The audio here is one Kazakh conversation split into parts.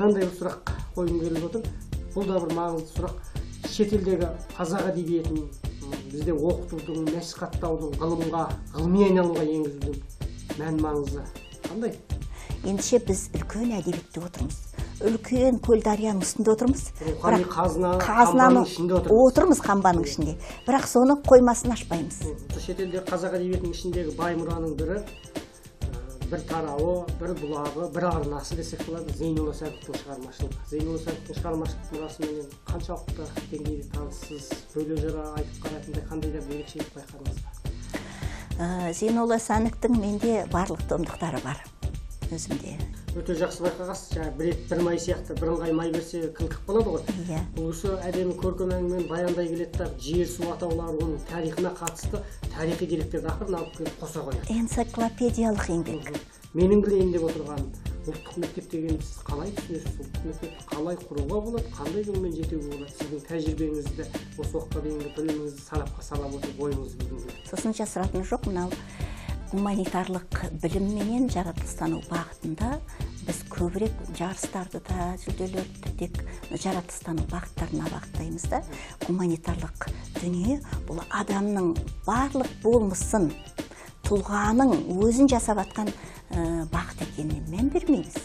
мынандай бір сұрақ қойғым келіп отыр. Бұл да бір маңызды сұрақ. Шетелдегі қазақ әдебиетін бізде оқытудың, насихаттаудың, ғылыми айналымға енгізудің мән маңызы қандай? Ендеше біз үлкен әдебиетте отырмыз. Үлкен көл дарияның үстінде отырмыз. Рухани қазынаның ішінде отырмыз, қамбаның ішінде. Бірақ соны қоймасын ашпаймыз. Шетелдегі қазақ әдебиетінің ішіндегі бай мұраның бірі, бір тарауы, бір бұлағы, бір арнасы десек болады, Зейнолла Сәдіктің шығармашылығы. Зейнолла Сәдіктің шығармашылық мұрасымен қаншалықты деңгейде таныссыз, бөле жыра айтып қарайтындай қандай да бір ерекшелік байқадыңыз ба? Зейнолла Сәдіктің менде барлық томдықтары бар, өзімде. Өте жақсы байқағасыз. Бір ет бір май сияқты бірыңғай май берсе кілкіп қалады ғой. Иә. Бұл кісі әдемі көркем әңгімен баяндай келеді, жер су атаулары, оның тарихына қатысты тарихи деректерді ақырын алып келіп қоса қояды. Энциклопедиялық еңбек. Менің білейін деп отырғаным, ұлттық мектеп дегенді сіз қалай түсінесіз? Ұлттық мектепті қалай құруға болады, қандай жолмен жетуге болады? Сіздің тәжірибеңізді, осы уақытқа дейінгі біліміңізді сарапқа сала отырып ойыңызды білгім келеді. Сосын жасыратыны жоқ, мынау гуманитарлық білім менен жаратылыстану бағытында біз көбірек жарыстарды да, жүлделерді тек жаратылыстану бағыттарына бағыттаймыз да. Гуманитарлық дүние бұл адамның барлық болмысын, тұлғаның өзін жасап атқан бағыт екеніне мән бермейміз.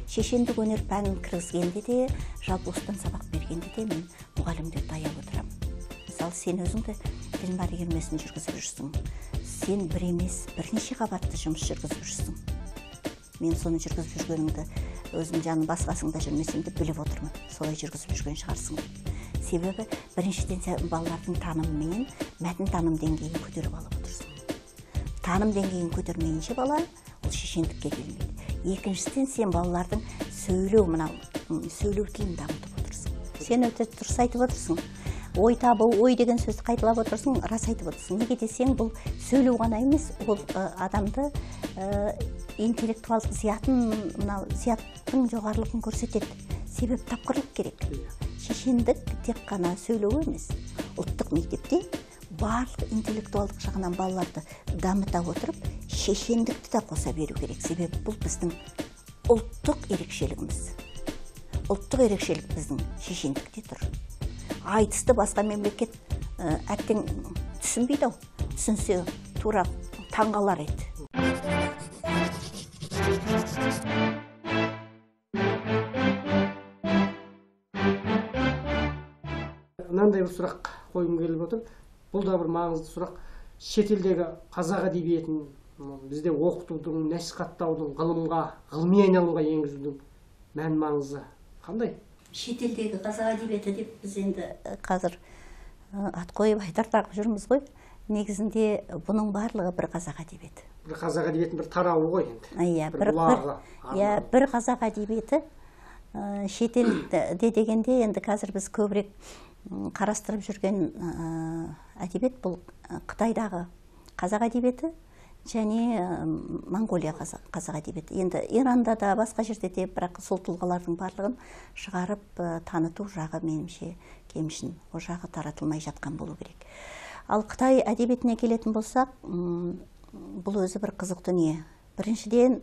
Шешендік өнер пәнін кіргізгенде де, жалпы осыдан сабақ бергенде де мен мұғалімдерді аяп отырамын. Мысалы, сен өзіңді тілмар үйірмесін жүргізіп жүрсің. Сен бір емес, бірнеше қабатты жұмыс жүргізіп жүрсің. Мен соны жүргізіп жүргеніңді, өзім жаным басқасыңда жүрмесем де біліп отырмын. Солай жүргізіп жүрген шығарсың. Себебі біріншіден балалардың танымымен мәтін таным деңгейін көтеріп алып отырсың. Таным деңгейін көтермейінше бала ол шешендікке келмейді. Екіншіден сен балалардың сөйлеу тілін дамытып отырсың. Сен өте дұрыс айтып отырсың. Ой табу, ой деген сөзді қайталап отырсың, рас айтып отырсың. Неге десең, бұл сөйлеу ғана емес, ол адамды интеллектуалдық зияттың жоғарылығын көрсетеді. Себеп тапқырлық керек. Шешендік тек қана сөйлеу емес. Ұлттық мектепте барлық интеллектуалдық жағынан балаларды дамыта отырып, шешендікті де қоса беру керек. Себеп бұл біздің ұлттық ерекшелігіміз. Ұлттық ерекшелік біздің шешендікте тұр. Айтысты басқа мемлекет әттең түсінбейді ау. Түсінсе тура таңғалар еді. Мынандай бір сұрақ қойғым келіп отыр. Бұл да бір маңызды сұрақ. Шетелдегі қазақ әдебиетін бізде оқытудың, насихаттаудың, ғылыми айналымға енгізудің мән маңызы қандай? Шетелдегі қазақ әдебиеті деп біз енді қазір ат қойып айтартақ жүрміз ғой. Негізінде бұның барлығы бір қазақ әдебиеті. Бір қазақ әдебиетінің бір тарауы ғой енді. Бір қазақ әдебиеті шетелде дегенде енді қазір біз көбірек қарастырып жүрген әдебиет бұл Қытайдағы қазақ әдебиеті және Монғолия қазақ әдебиеті. Енді Иранда да басқа жерде де, бірақ сол тұлғалардың барлығын шығарып таныту жағы меніңше кемшін. О жағы таратылмай жатқан болу керек. Ал Қытай әдебиетіне келетін болсақ, бұл өзі бір қызық дүние. Біріншіден,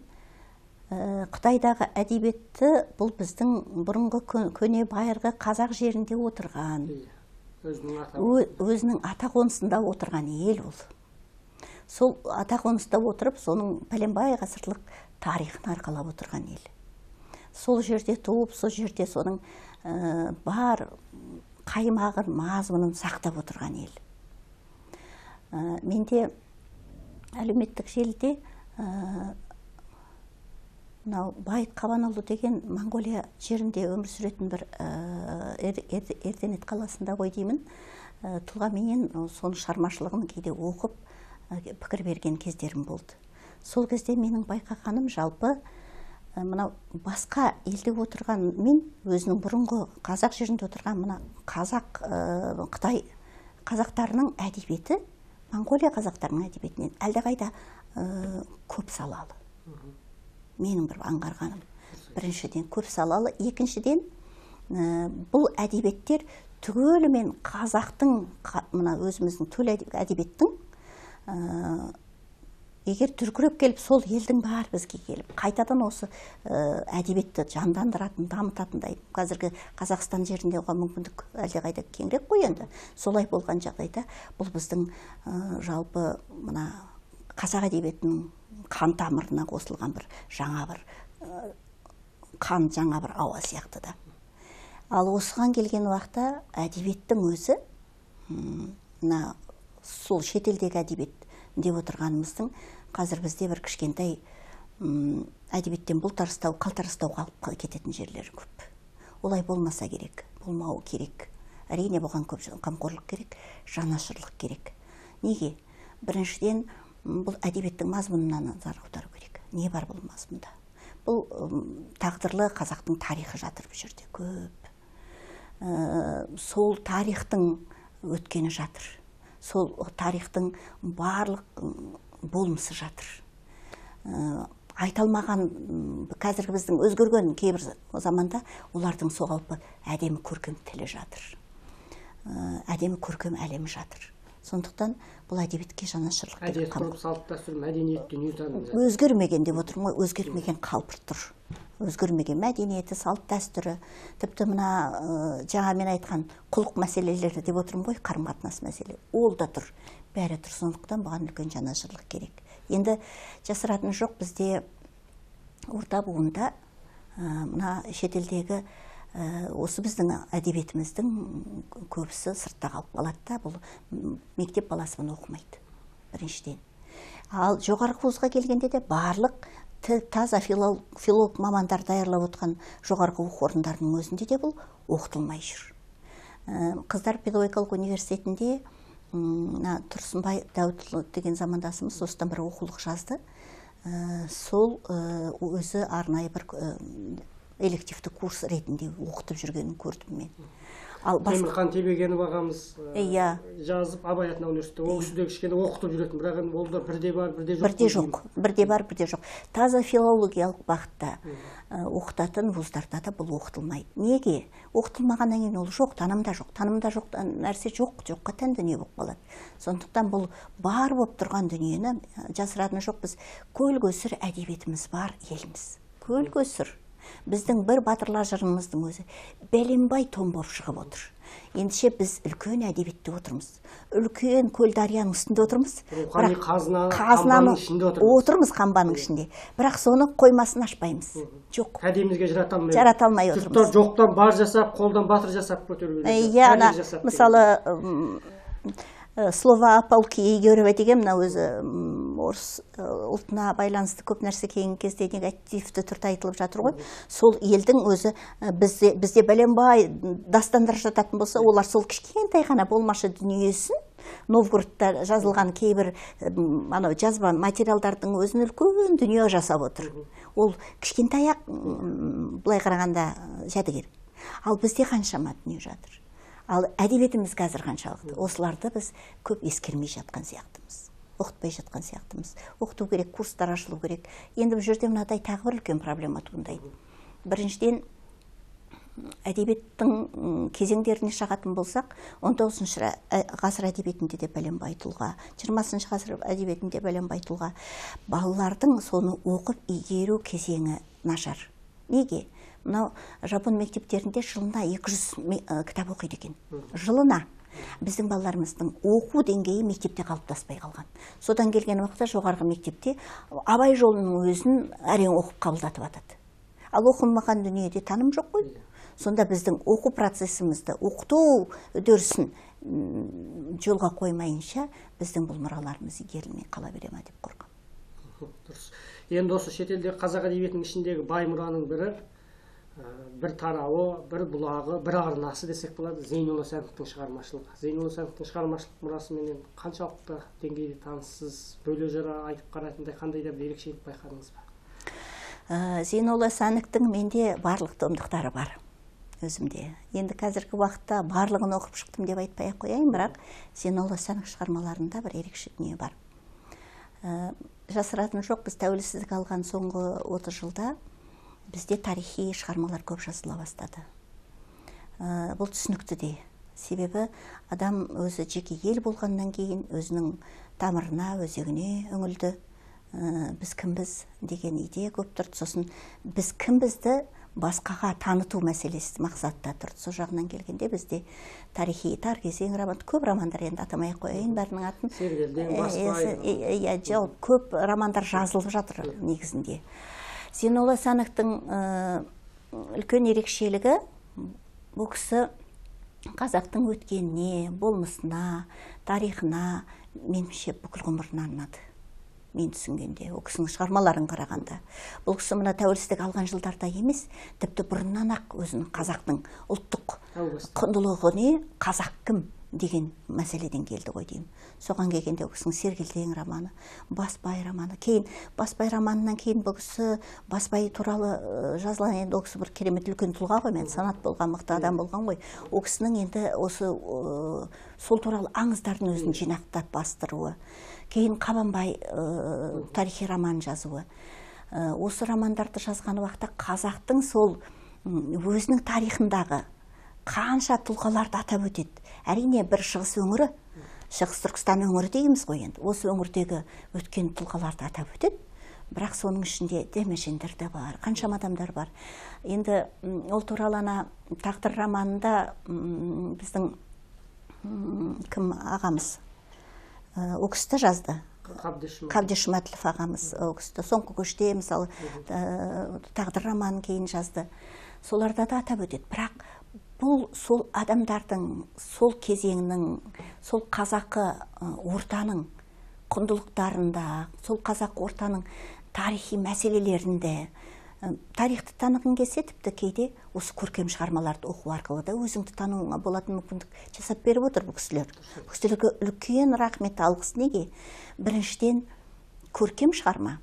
Қытайдағы әдебиетті бұл біздің бұрынғы көне байырғы қазақ жерінде отырған, өзінің ата қонысында отырған ел ол. Сол ата қонысында отырып, соның пәленбай ғасырлық тарихын арқалап отырған ел. Сол жерде туып, сол жерде соның бар қаймағын, мазмұнын сақтап отырған ел. Менде әлеуметтік желіде Байыт Қабанұлы деген Монғолия жерінде өмір сүретін бір Ерденет қаласында ғой деймін. Тұлға менен соның шығармашылығын кейде оқып пікір берген кездерім болды. Сол кезде менің байқағаным жалпы мына басқа елде отырған мен өзінің бұрынғы қазақ жерінде отырған мына Қытай қазақтарының әдебиеті Монғолия қазақтарының әдебиетінен әлдеқайда көп салалы. Менің бір аңғарғаным. Біріншіден көп салалы, екіншіден бұл әдебиеттер түгелімен қазақтың, мына өзіміздің төл әдебиеттің егер дүркіреп келіп сол елдің бәрі бізге келіп қайтадан осы әдебиетті жандандыратын, дамытатындай, қазіргі Қазақстан жерінде оған мүмкіндік әлдеқайда кеңірек қой енді. Солай болған жағдайда бұл біздің жалпы мына қазақ әдебиетінің қан тамырына қосылған бір жаңа бір жаңа бір ауа сияқты да. Ал осыған келген уақытта әдебиеттің өзі сол шетелдегі әдебиет деп отырғанымыздың қазір бізде бір кішкентай әдебиеттен бұлтарыстау, қалтарыстауға алып кететін жерлері көп. Олай болмаса керек, болмауы керек. Әрине бұған көп қамқорлық керек, жанашырлық керек. Неге? Біріншіден, бұл әдебиеттің мазмұнына назар аудару керек. Не бар бұл мазмұнда? Бұл тағдырлы қазақтың тарихы жатыр бұл жерде көп. Сол тарихтың өткені жатыр. Сол тарихтың барлық болмысы жатыр. Айталмаған, қазіргі біздің өзгерген кейбір заманда олардың соғалпы әдемі көркем тілі жатыр. Әдемі көркем әлемі жатыр. Сондықтан бұл әдебиетке жанашырлық керек. Әдебиет тұрып салт дәстүр, мәдениет, дүниетаным. Өзгермеген деп отырмын ғой, өзгермеген қалпы тұр. Өзгермеген мәдениеті, салт дәстүрі, тіпті мына жаңа мен айтқан құлық мәселелері деп отырмын ғой, қарым-қатынас мәселе. Ол да тұр, бәрі тұр. Сондықтан бұған үлкен жанашырлық керек. Енді жасыратын жоқ, бізде орта буында мына шетелдегі осы біздің әдебиетіміздің көбісі сыртта қалып қалады да, бұл мектеп баласы мұны оқымайды, біріншіден. Ал жоғарғы вузға келгенде де барлық таза филолог мамандар даярлап отқан жоғарғы оқу орындарының өзінде де бұл оқытылмай жүр. Қыздар педагогикалық университетінде Тұрсынбай Дәуітұлы деген замандасымыз осыдан бір оқулық жазды. Сол өзі арнайы бір элективті курс ретінде оқытып жүргенін көрдім мен. Темірхан Тебегенов ағамыз жазып Абай атындағы университетте ол кісі де кішкене оқытып жүретін, бірақ ол да бірде бар, бірде жоқ. Бірде жоқ, бірде бар, бірде жоқ. Таза филологиялық бағытта оқытатын вуздарда да бұл оқытылмайды. Неге? Оқытылмағаннан кейін ол жоқ, танымда жоқ. Танымда жоқ нәрсе жоққа тән дүние болып қалады. Сондықтан бұл бар болып тұрған дүниені жасыратын жоқ, біз көл-көсір әдебиетіміз бар еліміз. Көл-көсір. Біздің бір батырлар жырымыздың өзі бәленбай том болып шығып отыр. Ендеше біз үлкен әдебиетте отырмыз. Үлкен көл дарияның үстінде отырмыз. Қазынаның ішінде отырмыз, қамбаның ішінде. Бірақ соны қоймасын ашпаймыз. Жоқ. Кәдемізге жарата алмай отырмыз. Жұрттар жоқтан бар жасап, қолдан батыр жасап көтеруге. Мысалы, слово о полке Егорова деген мына өзі орыс ұлтына байланысты көп нәрсе кейінгі кезде негативті түрде айтылып жатыр ғой. Сол елдің өзі бізде бәленбай дастандар жататын болса, олар сол кішкентай ғана болмашы дүниесін Новгородта жазылған кейбір жазба материалдардың өзін үлкен дүние жасап отыр. Ол кішкентай-ақ былай қарағанда жәдігер. Ал бізде қаншама дүние жатыр. Ал әдебиетіміз қазір қаншалықты. Осыларды біз көп ескермей жатқан сияқтымыз. Оқытпай жатқан сияқтымыз. Оқыту керек, курстар ашылу керек. Енді бұл жерде мынадай тағы бір үлкен проблема туындайды. Біріншіден, әдебиеттің кезеңдеріне шағатын болсақ, 19 ғасыр әдебиетінде де бәленбай тұлға, 20 ғасыр әдебиетінде бәленбай тұлға. Балалардың соны оқып игеру кезеңі нашар. Неге? Мынау жапон мектептерінде жылына 200 кітап оқиды екен. Жылына. Біздің балаларымыздың оқу деңгейі мектепте қалыптаспай қалған. Содан келген уақытта жоғарғы мектепте Абай жолының өзін әрең оқып қабылдатып атады. Ал оқылмаған дүниеде таным жоқ қой. Сонда біздің оқу процесімізді, оқыту үдерісін жолға қоймайынша біздің бұл мұраларымыз игерілмей қала бере ме деп қорқамын. Дұрыс. Енді осы шетелдегі қазақ әдебиетінің ішіндегі бай мұраның бірі, бір тарауы, бір бұлағы, бір арнасы десек болады, Зейнолла Сәдіктің шығармашылығы. Зейнолла Сәдіктің шығармашылық мұрасымен қаншалықты деңгейде таныссыз, бөле жыра айтып қарайтындай қандай да бір ерекшелік байқадыңыз ба? Зейнолла Сәдіктің менде барлық томдықтары бар өзімде. Енді қазіргі уақытта барлығын оқып шықтым деп айтпай-ақ қояйын, бірақ Зейнолла Сәдік шығармаларында бір ерекше дүние бар. Жасыратын жоқ, біз тәуелсіздік алған соңғы 30 жылда бізде тарихи шығармалар көп жазыла бастады. Бұл түсінікті де. Себебі адам өзі жеке ел болғаннан кейін өзінің тамырына, өзегіне үңілді. біз кімбіз деген идея көп тұрды. Сосын біз кімбізді басқаға таныту мәселесі мақсатта тұрды. Сол жағынан келгенде бізде тарихи тар кезең роман, көп романдар, енді атамай ақ қояйын бәрінің атын. Көп романдар жазылып жатыр негізінде. Зейнолла Сановтың үлкен ерекшелігі, бұл кісі қазақтың өткеніне, болмысына, тарихына меніңше бүкіл ғұмырын арнады. Мен түсінгенде, ол кісінің шығармаларын қарағанда. Бұл кісі мына тәуелсіздік алған жылдарда емес, тіпті бұрыннан ақ өзінің қазақтың ұлттық құндылығы не, қазақ кім деген мәселеден келді ғой деймін. Соған келгенде ол кісінің Сергелдең романы, Басбай романы. Кейін Басбай романынан кейін бұл кісі Басбай туралы жазылған, енді ол кісі бір керемет үлкен тұлға ғой, мен санат болған, мықты адам болған ғой. Ол кісінің енді осы сол туралы аңыздардың өзін жинақтап бастыруы. Кейін Қабанбай тарихи роман жазуы. Осы романдарды жазған уақытта қазақтың сол өзінің тарихындағы қанша тұлғаларды атап өтеді. Әрине бір шығыс өңірі, шығыс Түркістан өңірі дейміз ғой енді. Осы өңірдегі өткен тұлғаларды атап өтеді. Бірақ соның ішінде Дәмежендер де бар, қаншама адамдар бар. Енді ол туралы ана Тағдыр романында біздің кім ағамыз ол кісі жазды. Қабдеш Жұматілов ағамыз ол кісі соңғы көште мысалы Тағдыр романын кейін жазды. Соларда да атап өтеді. Бірақ бұл сол адамдардың, сол кезеңнің, сол қазақы ортаның құндылықтарында, сол қазақ ортаның тарихи мәселелерінде, тарихты танығың келсе, тіпті кейде осы көркем шығармаларды оқу арқылы да өзіңді тануыңа болатын мүмкіндік жасап беріп отыр бұл кісілер. Бұл кісілерге үлкен рахмет, алғыс. Неге? Біріншіден, көркем шығарма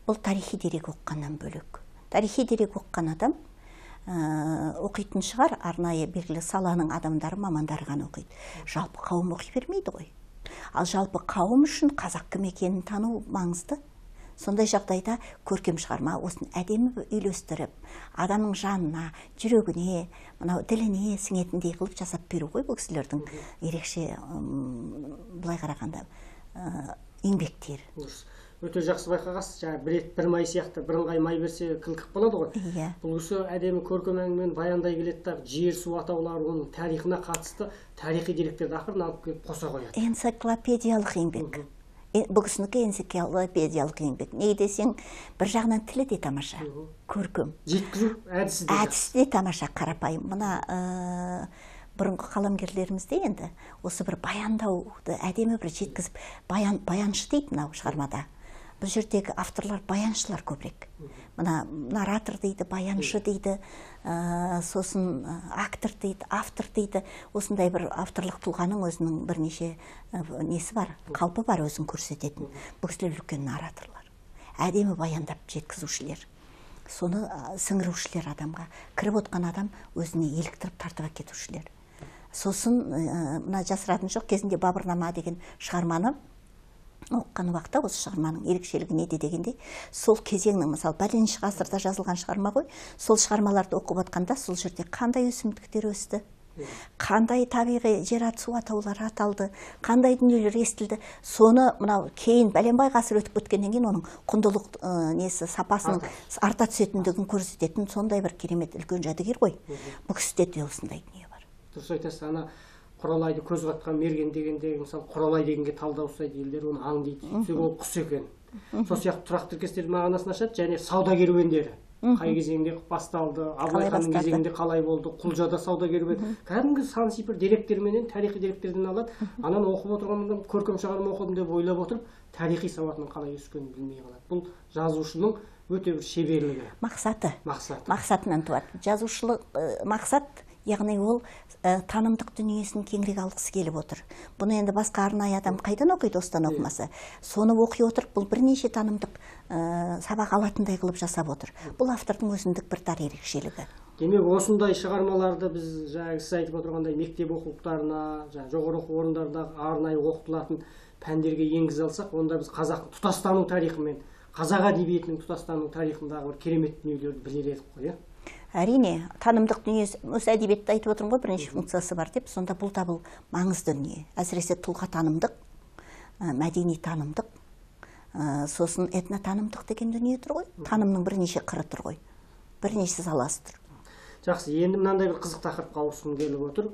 бұл тарихи дерек оқығаннан бөлек. Тарихи дерек оқыған адам оқитын шығар, арнайы белгілі саланың адамдары, мамандары ғана оқиды. Жалпы қауым оқи бермейді ғой. Ал жалпы қауым үшін қазақ кім екенін тану маңызды. Сондай жағдайда көркем шығарма осын әдемі үйлестіріп, адамның жанына, жүрегіне, мынау діліне сіңетіндей қылып жасап беру ғой бұл кісілердің ерекше былай қарағанда еңбектер. Өте жақсы байқағасыз, жаңа бір ет бір май сияқты бірыңғай май берсе қылқып болады ғой. Бұл кісі әдемі көркем әңгімені баяндай келеді, жер су атаулары, оның тарихына қатысты тарихи деректерді ақырын алып келіп қоса қояды. Энциклопедиялық еңбек. Бұл кісінікі энциклопедиялық еңбек. Не десең, бір жағынан тілі де тамаша, көркем. Жеткізу әдісі де тамаша, қарапайым. Мына бұрынғы қаламгерлерімізде енді осы бір баяндауды әдемі бір жеткізіп, баяншы дейді мынау шығармада. Бұл жердегі авторлар баяншылар көбірек. Мына наратор дейді, баяншы дейді, сосын актор дейді, автор дейді. Осындай бір авторлық тұлғаның өзінің бірнеше несі бар, қалпы бар өзін көрсететін. Бұл кісілер үлкен нараторлар. Әдемі баяндап жеткізушілер. Соны сіңірушілер адамға. Кіріп отқан адам өзіне еліктіріп тартып әкетушілер. Сосын мына жасыратыны жоқ, кезінде Бабырнама деген шығарманы оқыған уақытта осы шығарманың ерекшелігі неде дегенде, сол кезеңнің, мысалы, бәленші ғасырда жазылған шығарма ғой, сол шығармаларды оқып отқанда сол жерде қандай өсімдіктер өсті, қандай табиғи жерат су атаулары аталды, қандай дүниелер естілді. Соны мынау кейін бәленбай ғасыр өтіп өткеннен кейін оның құндылық несі сапасының арта түсетіндігін көрсететін сондай бір керемет үлкен жәдігер ғой. Бұл кісіде де осындай дүние бар. Дұрыс айтасыз, ана Құралайды көз қатқан мерген дегенде, мысалы, Құралай дегенге талдау ұстайды елдер, оны аң дейді, сөйтсек ол құс екен. Сол сияқты тұрақ тіркестердің мағынасын ашады, және сауда керуендері. Қай кезеңде басталды, Абылай ханның кезеңінде қалай болды, Құлжада сауда керуені. Кәдімгі сан сипыр деректерменен, тарихи деректерден алады. Ананы оқып отырғаннан көркем шығарма оқыдым деп ойлап отырып, тарихи сауатының қалай өскенін білмей қалады. Бұл жазушының өте бір шеберлігі. Мақсатынан туады. Жазушылық мақсат, яғни ол танымдық дүниесін кеңірек алғысы келіп отыр. Бұны енді басқа арнайы адам қайдан оқиды, осыдан оқымаса. Соны оқи отырып, бұл бірнеше танымдық сабақ алатындай қылып жасап отыр. Бұл автордың өзіндік бір дар ерекшелігі. Демек, осындай шығармаларды біз сіз айтып отырғандай мектеп оқулықтарына, жоғары оқу орындардағы арнайы оқытылатын пәндерге енгізе алсақ, онда біз қазақтың тұтастану тарихы мен қазақ әдебиетінің тұтастану тарихындағы бір керемет дүниелерді білер едік қой. Әрине, танымдық дүниесі, осы әдебиетті айтып отырмын ғой, бірнеше функциясы бар деп, сонда бұл да бұл маңызды дүние. Әсіресе тұлға танымдық, мәдени танымдық, Сосын этнотанымдық деген дүние тұр ғой. Танымның бірнеше қыры тұр ғой. Бірнеше саласы тұр. Жақсы, енді мынандай бір қызық тақырыпқа ауысқым келіп отыр.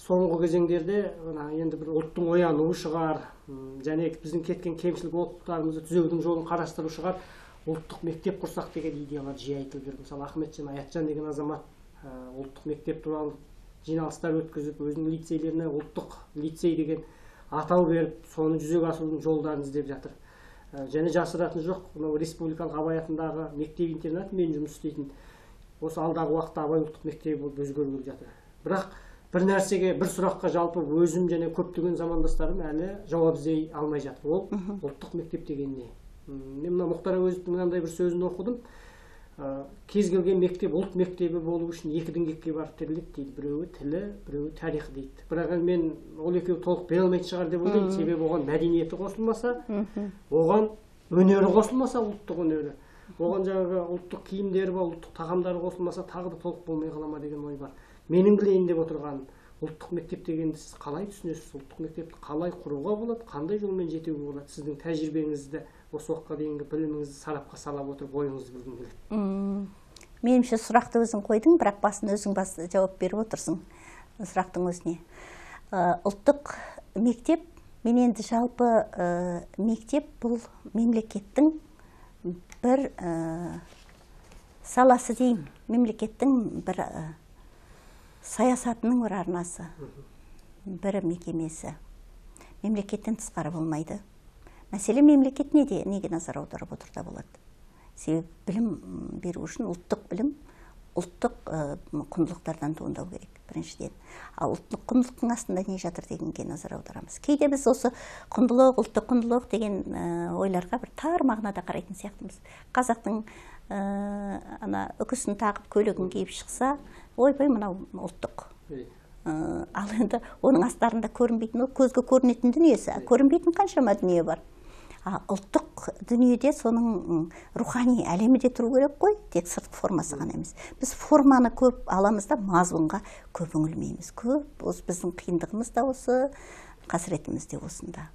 Соңғы кезеңдерде енді бір ұлттың оянуы шығар, және біздің кеткен кемшілік олқылықтарымызды түзеудің жолын қарастыру шығар, ұлттық мектеп құрсақ деген идеялар жиі айтылып жүр. Мысалы, Ахметжан Аятжан деген азамат ұлттық мектеп туралы жиналыстар өткізіп, өзінің лицейлеріне ұлттық лицей деген атау беріп, соны жүзеге асырудың жолдарын іздеп жатыр. Және жасыратын жоқ, мынау республикалық Абай атындағы мектеп-интернат мен жұмыс істейтін, осы алдағы уақытта Абай ұлттық мектебі болып өзгергелі жатыр. Бірақ бір нәрсеге, бір сұраққа жалпы өзім және көптеген замандастарым әлі жауап іздей алмай жатыр. Ол ұлттық мектеп деген не? Мен мына Мұхтар Әуезовтің мынандай бір сөзін оқыдым. Кез келген мектеп ұлт мектебі болу үшін екі діңгекке барып тіреледі дейді. Біреуі тілі, біреуі тарихы дейді. Бірақ мен ол екеуі толық бере алмайтын шығар деп ойлаймын. Себебі оған мәдениеті қосылмаса, оған өнері қосылмаса, ұлттық өнері, оған жаңағы ұлттық киімдері бар, ұлттық тағамдары қосылмаса, тағы да толық болмай қала ма деген ой бар. Менің білейін деп отырғаным, ұлттық мектеп дегенді сіз қалай түсінесіз? Ұлттық мектепті қалай құруға болады? Қандай жолмен жетуге болады? Сіздің тәжірибеңізді, осы уақытқа дейінгі біліміңізді сарапқа сала отырып ойыңызды білгім келеді. Меніңше сұрақты өзің қойдың, бірақ басын өзің жауап беріп отырсың сұрақтың өзіне. Ұлттық мектеп, мен енді жалпы мектеп бұл мемлекеттің бір саласы деймін. Мемлекеттің бір саясатының бір арнасы, бір мекемесі. Мемлекеттен тысқары болмайды. Мәселе мемлекет неге назар аударып отырда болады? Себебі білім беру үшін ұлттық білім, ұлттық құндылықтардан туындау керек, біріншіден. Ал ұлттық құндылықтың астында не жатыр дегенге назар аударамыз. Кейде біз осы құндылық, ұлттық құндылық деген ойларға бір тар мағынада қарайтын сияқтымыз. Қазақтың үкісін тағып көйлегін киіп шықса, ойбай мынау ұлттық. Ал енді оның астарында көрінбейтін, көзге көрінетін дүниесі, көрінбейтін қаншама дүние бар. Ұлттық дүниеде соның рухани әлемі де тұру керек қой, тек сыртқы формасы ғана емес. Біз форманы көп аламыз да, мазмұнға көп үңілмейміз. Көп, біздің қиындығымыз да осы, қасіретіміз де осында.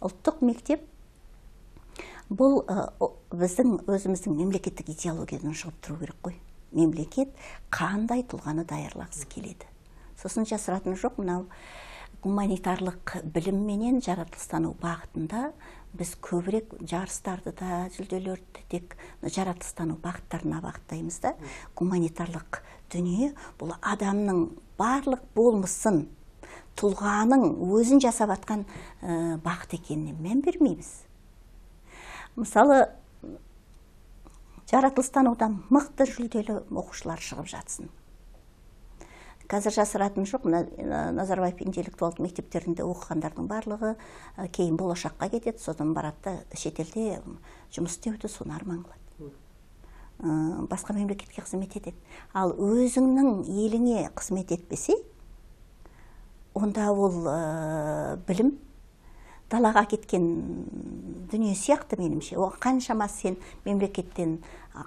Ұлттық мектеп бұл біздің өзіміздің мемлекеттік идеологиядан шығып тұру керек қой. Мемлекет қандай тұлғаны даярлағысы келеді. Сосын жасыратын жоқ, мынау гуманитарлық білім менен жаратылыстану бағытында біз көбірек жарыстарды да, жүлделерді тек жаратылыстану бағыттарына бағыттаймыз да. Гуманитарлық дүние бұл адамның барлық болмысын, тұлғаның өзін жасап атқан бағыт екеніне мән бермейміз. Мысалы, жаратылыстанудан мықты жүлделі оқушылар шығып жатсын. Қазір жасыратын жоқ, Назарбаев интеллектуалдық мектептерінде оқығандардың барлығы кейін болашаққа кетеді, содан барады шетелде жұмыс істеуді соны арман қылады. Басқа мемлекетке қызмет етеді. Ал өзіңнің еліңе қызмет етпесе, онда ол білім далаға кеткен дүние сияқты меніңше. Қаншама сен мемлекеттен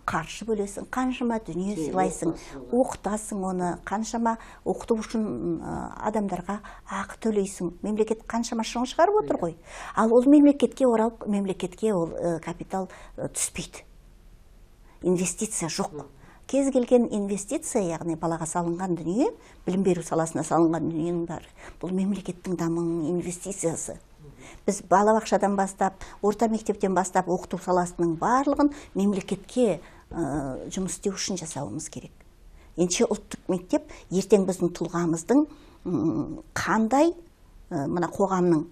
қаржы бөлесің, қаншама дүние сыйлайсың, оқытасың оны, қаншама оқыту үшін адамдарға ақы төлейсің. Мемлекет қаншама шығын шығарып отыр ғой. Ал ол мемлекетке оралып, мемлекетке ол капитал түспейді. Инвестиция жоқ. Кез келген инвестиция, яғни балаға салынған дүние, білім беру саласына салынған дүниенің бәрі, бұл мемлекеттің дамуының инвестициясы. Біз балабақшадан бастап, орта мектептен бастап оқыту саласының барлығын мемлекетке жұмыс істеу үшін жасауымыз керек. Ендеше ұлттық мектеп ертең біздің тұлғамыздың қандай, мына қоғамның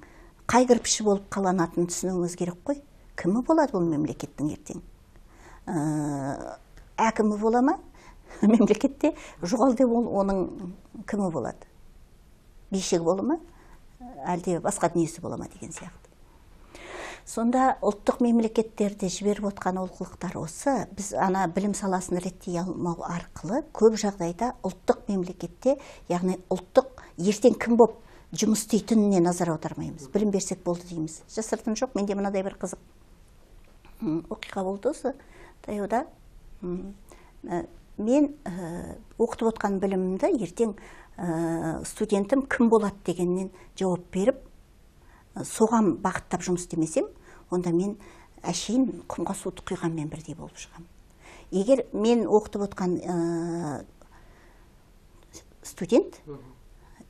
қай кірпіші болып қаланатынын түсінуіміз керек қой. Кімі болады бұл мемлекеттің ертең? Әкімі бола ма? Мемлекетте жоғал деп оның кімі болады? Бишігі бола ма? Әлде басқа дүниесі бола ма деген сияқты. Сонда ұлттық мемлекеттерде жіберіп отқан олқылықтар осы. Біз ана білім саласын реттей алмау арқылы көп жағдайда ұлттық мемлекетте, яғни ұлттық ертең кім боп жұмыс істейтініне назар аудармаймыз. Білім берсек болды дейміз. Жасыртын жоқ, менде мынадай бір қызық оқиға болды осы таяуда. Мен оқытып отқан білімімді ертең студентім кім болады дегеннен жауап беріп, соған бағыттап жұмыс істемесем, онда мен әшейін құмға суды құйғанмен бірдей болып шығамын. Егер мен оқытып отқан студент,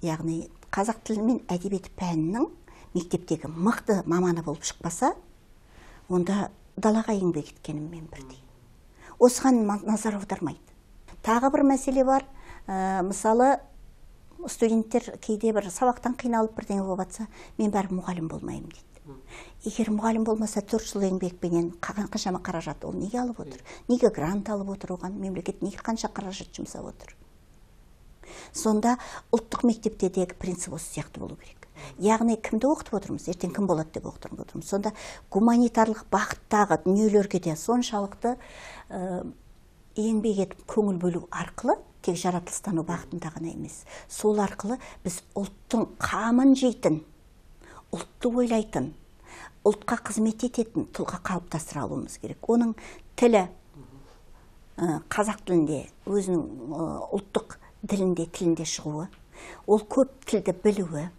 яғни қазақ тілі мен әдебиеті пәнінің мектептегі мықты маманы болып шықпаса, онда далаға еңбек еткеніммен бірдей. Осыған назар аудармайды. Тағы бір мәселе бар. Мысалы, студенттер кейде бір сабақтан қиналып бірдеңе болып жатса, мен бәрі мұғалім болмаймын дейді. Егер мұғалім болмаса 4 жыл еңбекпенен қаншама қаражат ол неге алып отыр? Неге грант алып отыр оған? Мемлекет неге қанша қаражат жұмсап отыр? Сонда ұлттық мектептедегі принцип осы сияқты болу керек. Яғни кімді оқытып отырмыз? Ертең кім болады деп оқытып отырмыз. Сонда гуманитарлық бағыттағы дүниелерге де соншалықты еңбек етіп көңіл бөлу арқылы, тек жаратылыстану бағытында ғана емес, сол арқылы біз ұлттың қамын жейтін, ұлтты ойлайтын, ұлтқа қызмет ететін тұлға қалыптастыра алуымыз керек. Оның тілі қазақ тілінде, өзінің ұлттық тілінде шығуы, ол көп тілді білуі,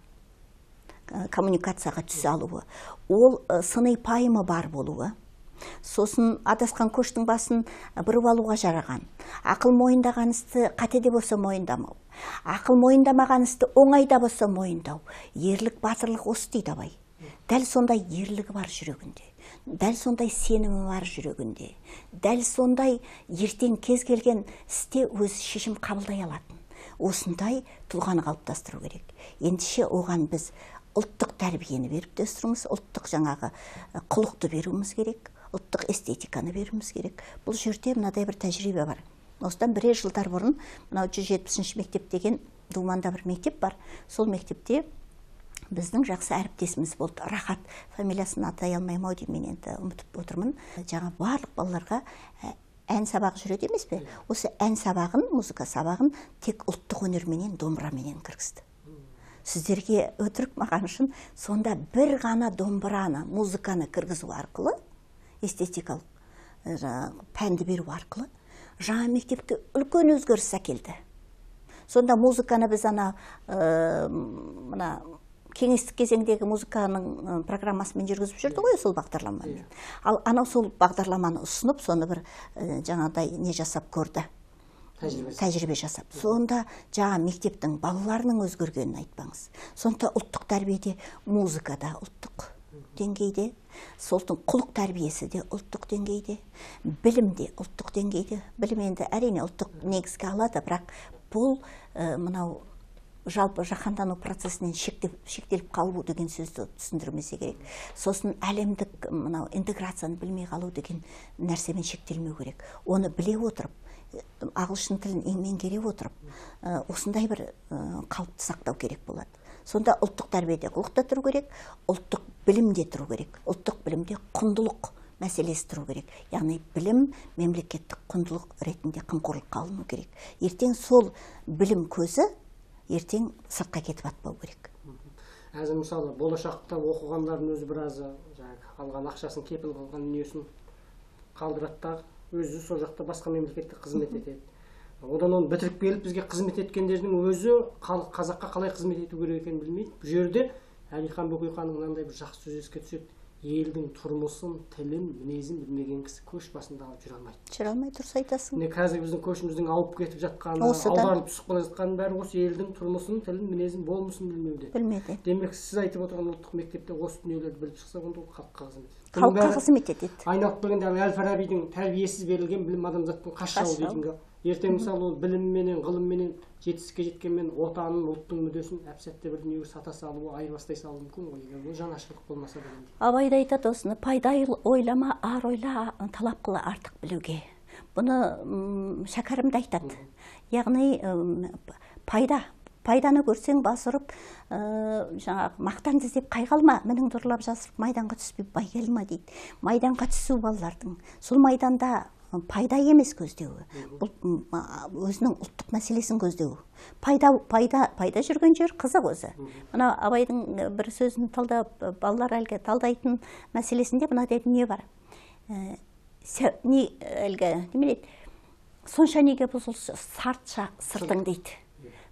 коммуникацияға түсе алуы, ол сыни пайымы бар болуы, сосын адасқан көштің басын бұрып алуға жараған, ақыл мойындаған істі қатеде болса мойындамау, ақыл мойындамаған істі оңайда болса мойындау, ерлік, батырлық осы дейді абай. Дәл сондай ерлігі бар жүрегінде, дәл сондай сенімі бар жүрегінде, дәл сондай ертең кез келген істе өз шешім қабылдай алатын. Осындай тұлғаны қалыптастыру керек. Ендеше оған біз ұлттық тәрбиені беріп өсіруіміз, ұлттық жаңағы құлықты беруіміз керек, ұлттық эстетиканы беруіміз керек. Бұл жерде мынадай бір тәжірибе бар. Осыдан бірер жылдар бұрын, мынау 170-ші мектеп деген Думанда бір мектеп бар. Сол мектепте біздің жақсы әріптесіміз болды. Рахат, фамилиясын атай алмаймын ау деймін, мен енді ұмытып отырмын. Жаңа барлық балаларға ән сабағы жүреді емес пе? Осы ән сабағын, музыка сабағын тек ұлттық өнерменен, домбыраменен кіргізді. Сіздерге өтірік маған үшін сонда бір ғана домбыраны, музыканы кіргізу арқылы, эстетикалық пәнді беру арқылы, жаңа мектепте үлкен өзгеріс әкелді. Сонда музыканы біз мына кеңестік кезеңдегі музыканың программасымен жүргізіп жүрді ғой, сол бағдарламамен. Ал анау сол бағдарламаны ұсынып, соны бір жаңадай не жасап көрді. Тәжірибе жасап. Сонда жаңа мектептің балаларының өзгергенін айтпаңыз. Сонда ұлттық тәрбиеде, музыкада ұлттық деңгейде, солтың құлық тәрбиесі де ұлттық деңгейде, білімде ұлттық деңгейде. Білім енді әрине ұлттық негізге алады, бірақ бұл мынау жалпы жаһандану процесінен шектеліп қалу деген сөзді түсіндірмесе керек. Сосын әлемдік мынау интеграцияны білмей қалу деген нәрсемен шектелмеу керек. Оны біле отырып, ағылшын тілін меңгере отырып, осындай бір қалыпты сақтау керек болады. Сонда ұлттық тәрбиеде құлықта тұру керек, ұлттық білімде тұру керек. Ұлттық білімде құндылық мәселесі тұру керек. Яғни білім мемлекеттік құндылық ретінде қамқорлыққа алыну керек. Ертең сол білім көзі ертең сыртқа кетіп атпау керек. Әзір мысалы болашақта оқығандардың өзі біразы алған ақшасын кепіл қылған дүниесін қалдырады, өзі сол жақта басқа мемлекетте қызмет етеді. Одан оны бітіріп келіп бізге қызмет еткендердің өзі қазаққа қалай қызмет ету керек екенін білмейді. Бұл жерде Әлихан Бөкейханның мынандай бір жақсы сөзі еске түседі. Елдің тұрмысын, тілін, мінезін білмеген кісі көш басында алып жүре алмайды. Жүре алмай дұрыс айтасың. Міне қазір біздің көшіміздің ауып кетіп жатқаны, аударылып түсіп бара жатқаны бәрі осы елдің тұрмысын, тілін, мінезін, болмысын білмеуде. Білмеді. Демек сіз айтып отырған ұлттық мектепте осы дүниелерді біліп шықса, онда ол халыққа қызмет етеді. Халыққа қызмет етеді. Айналып келгенде Әл-Фарабидің тәрбиесіз берілген білім адамзаттың қас жауы дейтінгі. Ертең мысалы ол білімменен, ғылымменен жетістікке жеткенмен отанын, ұлттың мүддесін әп-сәтте бір дүниеге сата салуы, айырбастай салуы мүмкін ғой, егер ол жанашырлық болмаса деген. Абайда айтады осыны, пайда ойлама, ар ойла, талап қыла артық білуге. Бұны шәкәрім де айтады. Яғни пайданы көрсең бас ұрып, жаңағы мақтанды іздеп қайғалма, мінің дұрлап жасырып майданға түспей бай келма дейді. Майданға түсу балалардың. Сол майданда пайда емес көздеуі. Бұл өзінің ұлттық мәселесін көздеуі. Пайда жүрген жер қызық өзі. Мына Абайдың бір сөзін талдап, балалар әлгі талдайтын мәселесінде мынадай дүние бар. Сонша неге бұзылса, сартша сыртың дейді.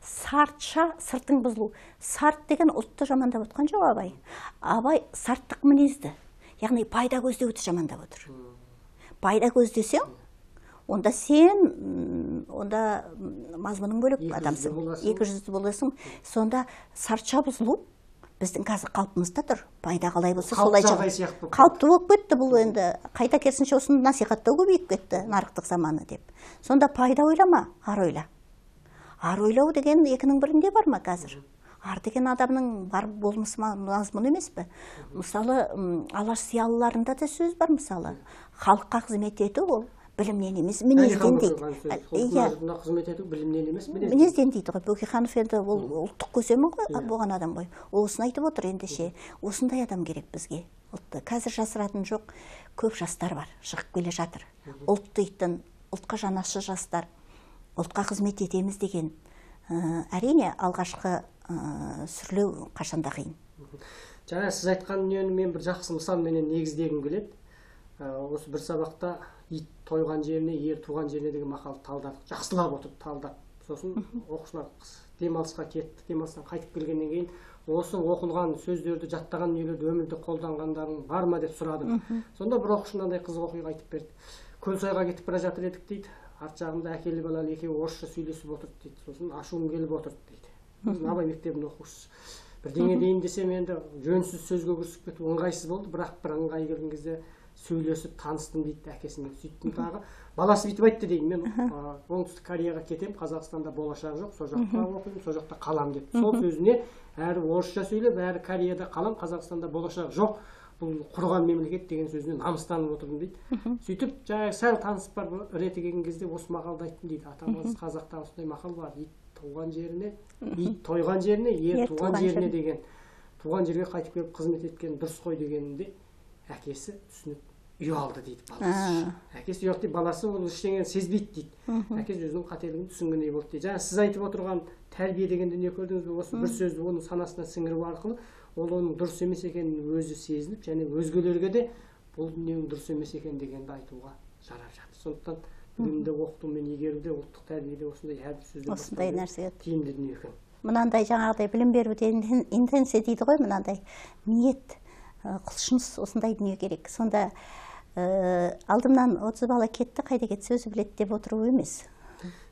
Сартша сыртың бұзылу. Сарт деген ұлтты жамандап отқан жоқ Абай. Абай сарттық мінезді. яғни пайда көздеуді жамандап отыр. Пайда көздесең, онда сен онда мазмұның бөлек адамсың, екі жүзді боласың. Сонда сартша бұзылу біздің қазір қалпымызда тұр. Пайда қалай болса солай қалыпты болып кетті. Бұл енді қайта керісінше осыны насихаттау көбейіп кетті, нарықтық заманы деп. Сонда пайда ойлама, ар ойла. Ар ойлау деген екінің бірінде бар ма қазір? Ар деген адамның бар болмысы мазмұны емес пе? Мысалы, алаш зиялыларында да сөз бар, мысалы. Халыққа қызмет ету ол білімнен емес, мінезден дейді. Қызмет ету білімнен емес, мінезден дейді ғой. Бөкейханов енді ол ұлттық көсемі болған адам ғой. Ол осыны айтып отыр ендеше. Осындай адам керек бізге. Қазір жасыратын жоқ, көп жастар бар, шығып келе жатыр. Ұлт дейтін, ұлтқа жанашыр жастар, ұлтқа қызмет етеміз деген. Әрине, алғашқы сүрлеу қашанда қиын. Жаңа сіз айтқан дүниені мен бір жақсы мысалменен негіздегім келеді. Осы бір сабақта ит тойған жеріне, ер туған жеріне деген мақалды талдадық. Жақсылап отырып талдап. Сосын оқушылар демалысқа кетті. Демалыстан қайтып келгеннен кейін осы оқылған сөздерді, жаттаған дүниелерді өмірде қолданғандарың бар ма деп сұрадым. Сонда бір оқушы мынандай қызық оқиға айтып берді. Көлсайға кетіп бара жатыр едік дейді. Арт жағымда әкелі балалы екеуі орысша сөйлесіп отырды дейді. Сосын ашуым келіп отырды дейді. Абай мектебінің оқушысы. Бірдеңе дейін десем енді жөнсіз сөзге кірісіп кету ыңғайсыз болды, бірақ бір ыңғай келген кезде сөйлесіп таныстым дейді әкесімен. Сөйттім тағы. Баласы бүйтіп айтты дейді, мен оңтүстік Кореяға кетем, Қазақстанда болашақ жоқ, сол жақта оқимын, сол жақта қалам деп. Сол сөзіне әрі орысша сөйлеп, әрі Кореяда қалам, Қазақстанда болашақ жоқ, бұл құрған мемлекет деген сөзіне намыстанып отырдым дейді. Сөйтіп, жаңағы сәл танысып барып реті келген кезде осы мақалды айттым дейді. Атамыз қазақта осындай мақал бар, ит туған жеріне, ит тойған жеріне, ер туған жеріне деген. Туған жерге қайтып келіп қызмет еткен дұрыс қой дегенінде әкесі түсініп ұялды дейді баласы. Әкесі ұялды дейді, баласы ол ештеңені сезбейді дейді. Әкесі өзінің қателігін түсінгендей болды дейді. Жаңа сіз айтып отырған тәрбие деген дүние көрдіңіз бе? Осы бір сөзді оның санасына сіңіру арқылы ол оның дұрыс емес екенін өзі сезініп, және өзгелерге де бұл дүниенің дұрыс емес екен дегенді айтуға жарап жатыр. Сондықтан білімді оқыту мен игеруде, ұлттық тәрбиеде осындай әрбір сөзден осындай нәрсе тиімді дүние екен. Мынандай жаңағыдай білім беруде интенция дейді ғой, мынандай ниет, құлшыныс осындай дүние керек. Сонда алдымнан 30 бала кетті, қайда кетсе өзі біледі деп отыру емес.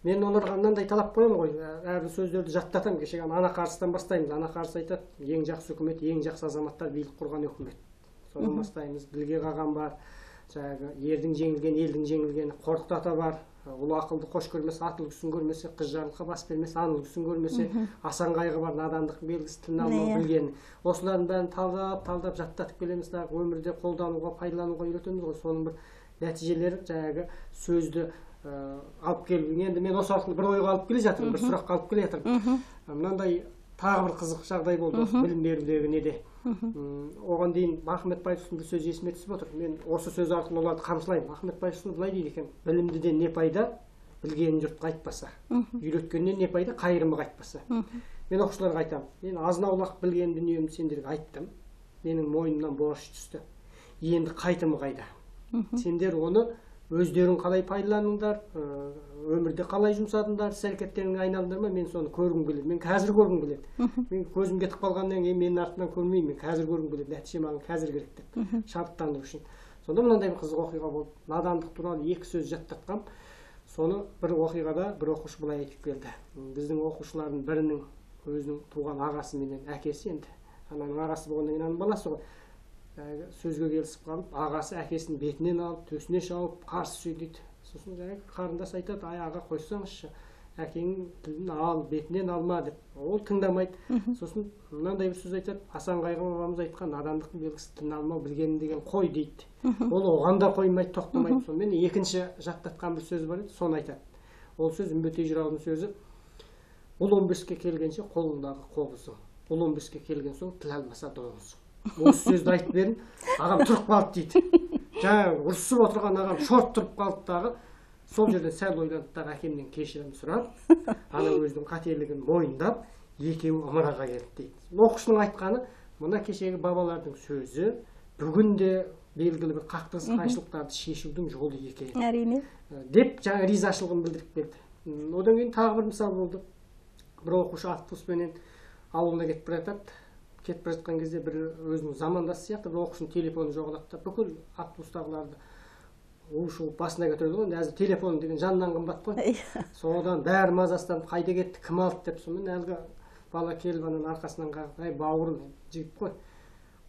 Мен оларға мынандай талап қоямын ғой, әрбір сөздерді жаттатамын. Кешегі ана қарсыдан бастаймыз. Ана қарсы айтады, ең жақсы үкімет, ең жақсы азаматтар билік құрған үкімет. Содан бастаймыз. Білге қаған бар, жаңағы ердің жеңілген, елдің жеңілгені, Қорқыт ата бар. Ұлы ақылды қош көрмесе, ат үлгісін көрмесе, қыз жарлыққа бас бермесе, ан үлгісін көрмесе, Асан қайғы бар, надандық белгісі, тілін алмау білгені. Осылардың бәрін талдап жаттатып келеміз, өмірде қолдануға, пайдалануға үйретеміз ғой. Соның бір нәтижелері жаңағы сөзді алып келу. Енді мен осы арқылы бір ойға алып келе жатырмын, бір сұраққа алып келе жатырмын. Мынандай тағы бір қызық жағдай болды осы білім берудегі неде. Оған дейін Ахмет Байтұрсынның бір сөзі есіме түсіп отыр. Мен осы сөз арқылы оларды қамшылаймын. Ахмет Байтұрсын былай дейді екен: білімдіден не пайда, білгенін жұртқа айтпаса, үйреткеннен не пайда, қайырымы қайтпаса. Мен оқушыларға айтамын: мен азын-аулақ білген дүниемді сендерге айттым. Менің мойнымнан борыш түсті. Енді қайтымы қайда? Сендер оны өздерің қалай пайдаланыңдар, өмірде қалай жұмсадыңдар, іс-әрекеттеріңе айналдыңдар ма? Мен соны көргім келеді. Мен қазір көргім келеді. Мен көзім кетіп қалғаннан кейін менің артымнан көрмеймін. Мен қазір көргім келеді. Нәтиже маған қазір керек деп шабыттандыру үшін. Сонда мынандай бір қызық оқиға болды. Надандық туралы 2 сөз жаттатқам. Соны бір оқиғада бір оқушы былай айтып келді: біздің оқушылардың бірінің өзінің туған ағасы менен әкесі, енді ананың ағасы болғаннан кейін ананың баласы ғой, сөзге келісіп қалып, ағасы әкесінің бетінен алып, төсіне шауып, қарсы сөйлейді. Сосын жаңағы қарындас айтады: ай аға, қойсаңызшы, әкеңнің тілін ал, бетінен алма деп. Ол тыңдамайды. Сосын мынандай бір сөз айтады: Асан қайғы бабамыз айтқан, надандықтың белгісі тілін алмау, білгенін деген қой дейді. Ол оған да қоймайды, тоқтамайды. Сонымен екінші жаттатқан бір сөз бар еді, соны айтады. Ол сөз Үмбетей жыраудың сөзі: ұл 15-ке келгенше қолыңдағы қобызың, ұл 15-ке келген соң тіл алмаса доңызың. Осы сөзді айтып берін, ағам тұрып қалды дейді. Жаңағы ұрысып отырған ағам шорт тұрып қалды дағы. Сол жерден сәл ойланды дағы, әкемнен кешірім сұрап, ана өзінің қателігін мойындап, екеуі ымыраға келді дейді. Оқушының айтқаны, мына кешегі бабалардың сөзі бүгінде белгілі бір қақтығыс қайшылықтарды шешудің жолы екен. Әрине. Деп жаңа ризашылығын білдіріп келді. Одан кейін тағы бір мысал болды. Бір оқушы автобуспенен ауылына кетіп бара жатады. кетіп бара жатқан кезде бір өзінің замандасы сияқты бір оқушының телефоны жоғалады да бүкіл автобустағыларды у-шу басына көтерді ғой. Енді әзір телефон деген жаннан қымбат қой. Содан бәрі мазасызданып қайда кетті, кім алды деп, сонымен әлгі бала келіп ананың арқасынан қағып, ай бауырым, жігіт қой,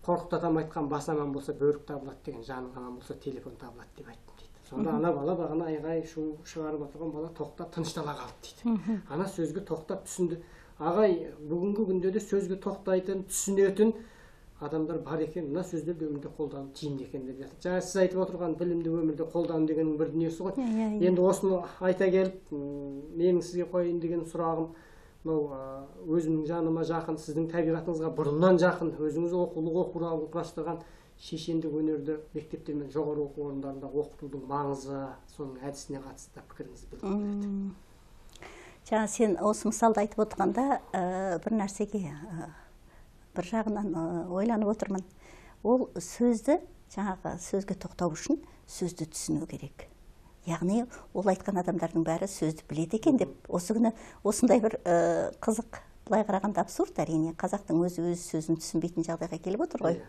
қорқытатам айтқан бас аман болса бөрік табылады деген, жаның аман болса телефон табылады деп айттым дейді. Сонда ана бала бағана айғай шу шығарып отырған бала тоқтап тыныштала қалды дейді. Ана сөзге тоқтап түсінді. Ағай, бүгінгі күнде де сөзге тоқтайтын, түсінетін адамдар бар екен, мына сөздерді өмірде қолдану тиімді екен деп жатыр. Жаңа сіз айтып отырған білімді өмірде қолдану дегеннің бір дүниесі ғой. Енді осыны айта келіп, менің сізге қойайын деген сұрағым, мынау өзімнің жаныма жақын, сіздің табиғатыңызға бұрыннан жақын, өзіңіз оқулық құрастырған шешендік өнерді мектептер мен жоғары оқу орындарында оқытудың маңызы, соның әдісіне қатысты пікіріңізді білдіріңіз. Жаңа сен осы мысалды айтып отырғанда бір нәрсеге бір жағынан ойланып отырмын. Ол сөзді, жаңағы сөзге тоқтау үшін сөзді түсіну керек. Яғни ол айтқан адамдардың бәрі сөзді біледі екен деп, осы күні осындай бір қызық, былай қарағанда абсурд, әрине, қазақтың өз сөзін түсінбейтін жағдайға келіп отыр ғой.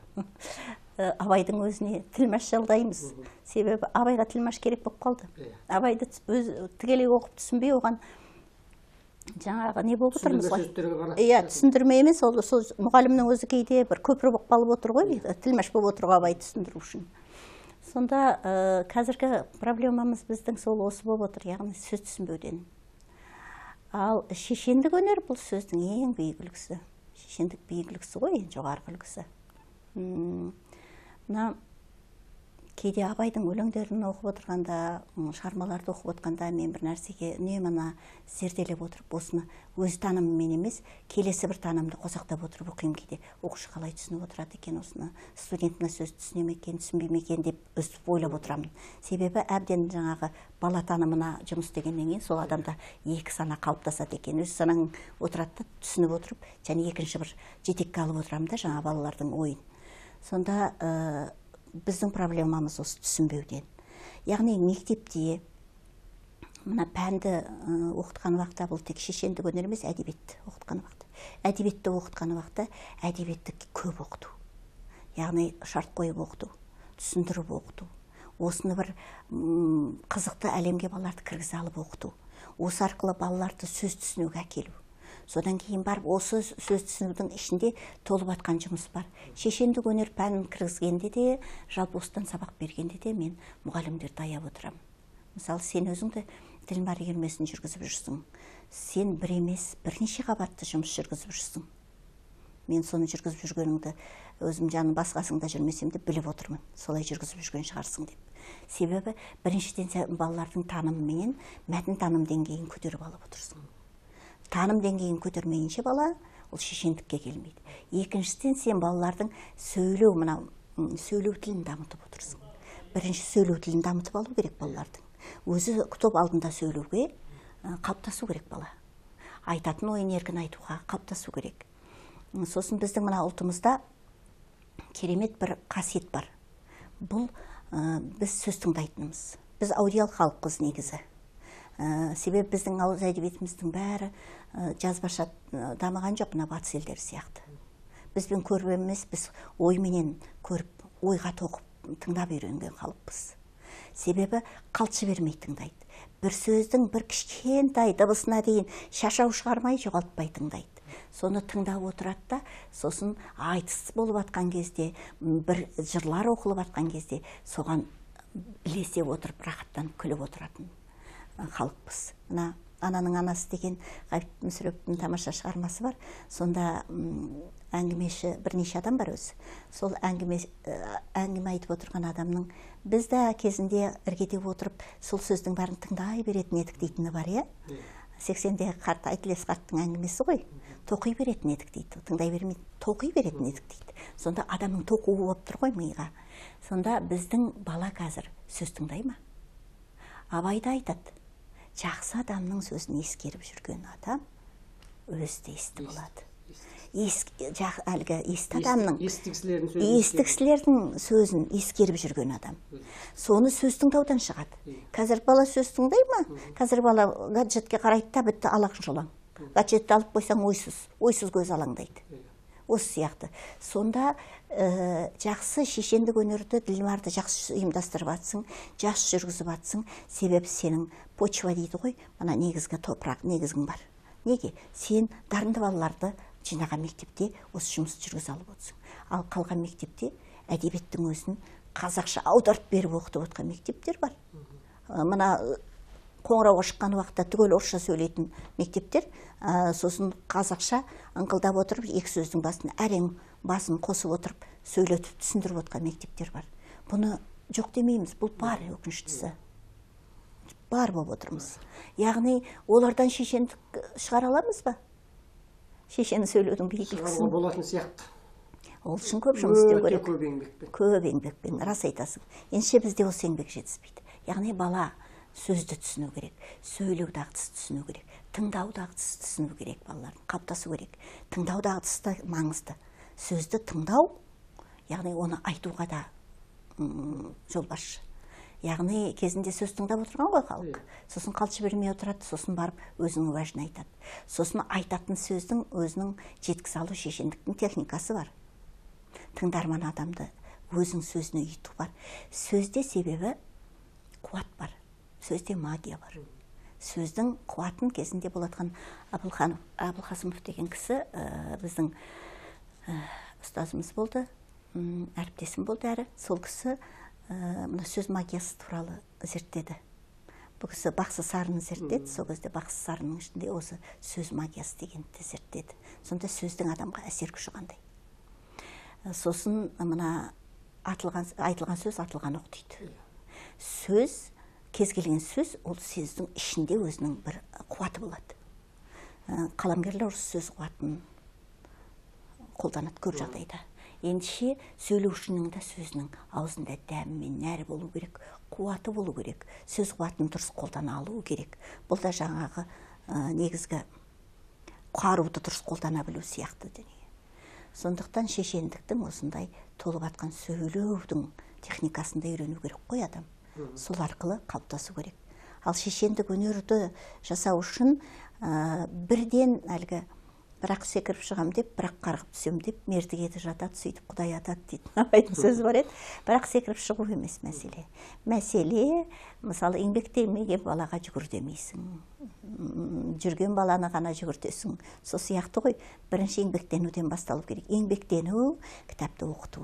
Абайдың өзіне тілмаш жалдаймыз. Себебі Абайға тілмаш керек болып қалды. Абайды тікелей оқып түсінбей, оған жаңағы не болып отырмыз ғой. Иә, түсіндірме емес, ол мұғалімнің өзі кейде бір көпір болып қалып отыр ғой, тілмаш болып отыруға Абайды түсіндіру үшін. Сонда қазіргі проблемамыз біздің сол осы болып отыр, яғни сөз түсінбеуден. Ал шешендік өнер бұл сөздің ең биік үлгісі. Шешендік биік үлгісі ғой, ең жоғарғы үлгісі. Мына кейде Абайдың өлеңдерін оқып отырғанда, шығармаларды оқып отырғанда мен бір нәрсеге үнемі зерделеп отырып, осыны өз танымымен емес, келесі бір танымды қосақтап отырып оқимын кейде. Оқушы қалай түсініп отырады екен осыны, студентіне сөз түсіне ме екен, түсінбей ме екен деп өстіп ойлап отырамын. Себебі әбден жаңағы бала танымына жұмыс істегеннен кейін сол адамда екі сана қалыптасады екен. Өз санаң отырады, түсініп отырып, және екінші бір жетекке алып отырамын да жаңа балалардың ойын. Сонда біздің проблемамыз осы түсінбеуден. Яғни мектепте мына пәнді оқытқан уақытта бұл тек шешендік өнер емес, әдебиетті оқытқан уақытта. Әдебиетті оқытқан уақытта әдебиетті көп оқыту. Яғни шарт қойып оқыту, түсіндіріп оқыту. Осыны бір қызықты әлемге балаларды кіргізе алып оқыту. Осы арқылы балаларды сөз түсінуге әкелу. Содан кейін барып осы сөз түсінудің ішінде толып атқан жұмыс бар. Шешендік өнер пәнін кіргізгенде де, жалпы осыдан сабақ бергенде де мен мұғалімдерді аяп отырамын. Мысалы, сен өзіңді тілмар үйірмесін жүргізіп жүрсің. Сен бір емес, бірнеше қабатты жұмыс жүргізіп жүрсің. Мен соны жүргізіп жүргеніңді, өзім жаным басқасыңда жүрмесем де біліп отырмын. Солай жүргізіп жүрген шығарсың деп. Себебі біріншіден сен балалардың танымымен мәтін таным деңгейін көтеріп алып отырсың. Таным деңгейін көтермейінше бала, ол шешендікке келмейді. Екіншіден сен балалардың сөйлеу тілін дамытып отырсың. Бірінші сөйлеу тілін дамытып алу керек балалардың. Өзі топ алдында сөйлеуге қалыптасу керек бала. Айтатын ойын еркін айтуға қалыптасу керек. Сосын біздің мына ұлтымызда керемет бір қасиет бар. Бұл біз сөз тыңдайтынымыз. Біз аудиал халықпыз негізі. Себебі біздің ауыз әдебиетіміздің бәрі жазбаша дамыған жоқ, мына батыс елдері сияқты. Бізбен көріп емес, біз ойменен көріп, ойға тоқып тыңдап үйренген халықпыз. Себебі қалшы бермей тыңдайды. Бір сөздің бір кішкентай дыбысына дейін шашау шығармай жоғалтпай тыңдайды. Соны тыңдап отырады да, сосын айтыс болып атқан кезде, бір жырлар оқылып атқан кезде, соған ілесе отырып, рахаттанып күліп отыратын халықпыз. Мына Ананың анасы деген Ғабит Мүсіреповтің тамаша шығармасы бар. Сонда әңгімеші бірнеше адам бар өзі. Сол әңгіме айтып отырған адамның бізді кезінде іргеде отырып, сол сөздің бәрін тыңдай беретін едік дейтіні бар, иә? 80-дегі қарт Айтылес қарттың әңгімесі ғой. Тоқи беретін едік дейді. Тыңдай бермейді, тоқи беретін едік дейді. Сонда адамның тоқуы болып тұр ғой миға. Сонда біздің бала қазір сөз тыңдай ма? Абайды айтады. Жақсы адамның сөзін ескеріп жүрген адам өзі де есті болады. Әлгі есті адамның, есті кісілердің сөзін ескеріп жүрген адам. Соны сөз тыңдаудан шығады. Қазір бала сөз тыңдай ма? Қазір бала гаджетке қарайды да бітті алақ жолаң. Гаджетті алып қойсаң ойсыз көз алаңдайды. осы сияқты. Сонда жақсы шешендік өнерді, Ділмарды жақсы ұйымдастырып атсың, жақсы жүргізіп атсың, себебі сенің почва дейді ғой, мына негізгі топырақ, негізің бар. Неге? Сен дарынды балаларды жинаған мектепте осы жұмысты жүргізе алып отырсың. Ал қалған мектепте әдебиеттің өзін қазақша аударып беріп оқытып отқан мектептер бар. Мына қоңырауға шыққан уақытта түгел орысша сөйлейтін мектептер, сосын қазақша ыңқылдап отырып, екі сөздің басын қосып отырып, сөйлетіп түсіндіріп отқан мектептер бар. Бұны жоқ демейміз, бұл бар, өкініштісі. Бар болып отырмыз. Яғни, олардан шешендік шығара аламыз ба? Шешені сөйлеудің биіктігісін. Шығаруға болатын сияқты. Ол үшін көп жұмыс істеу керек. Көп еңбекпен. Көп еңбекпен, рас айтасың. Ендеше бізде осы еңбек жетіспейді. Яғни бала сөзді түсіну керек, сөйлеу дағдысы түсіну керек, тыңдау дағдысы түсіну керек, балалардың қаптасу керек. Тыңдау дағдысы да маңызды. Сөзді тыңдау, яғни оны айтуға да жолбасшы. Яғни кезінде сөз тыңдап отырған ғой халық. Сосын қалшы бермей отырады, сосын барып өзінің уәжін айтады. Сосын айтатын сөздің өзінің жеткізе алу шешендіктің техникасы бар. Тыңдарман адамды өзінің сөзіне үйіту бар. Сөзде себебі қуат бар. Сөзде магия бар. Сөздің қуатын кезінде болатқан Абылқасымов деген кісі біздің ұстазымыз болды, әріптесім болды әрі. Сол кісі мына сөз магиясы туралы зерттеді. Бұл кісі Бақсы Сарыны зерттеді, сол кезде Бақсы Сарының ішінде осы сөз магиясы дегенді зерттеді. Сонда сөздің адамға әсер күші қандай. Сосын мына айтылған сөз атылған оқ дейді. Сөз, кез келген сөз, ол сөздің ішінде өзінің бір қуаты болады. Қаламгерлер осы сөз қуатын қолданады көп жағдайда. Ендеше сөйлеушінің да сөзінің аузында дәмі мен нәрі болу керек, қуаты болу керек, сөз қуатын дұрыс қолдана алу керек. Бұл да жаңағы негізгі қаруды дұрыс қолдана білу сияқты дүние. Сондықтан шешендіктің осындай толып атқан сөйлеудің техникасында үйрену керек қой адам. Сол арқылы қалыптасу керек. Ал шешендік өнерді жасау үшін бірден әлгі бірақ секіріп шығам деп, бірақ қарғып түсем деп, мертігеді жатады, сөйтіп Құдай атады дейді. Абайдың сөзі бар еді. Бірақ секіріп шығу емес мәселе. Мәселе, мысалы, еңбектемеген балаға жүгір демейсің. Жүрген баланы ғана жүгіртесің. Сол сияқты ғой, бірінші еңбектенуден басталу керек. Еңбектену, кітапты оқыту.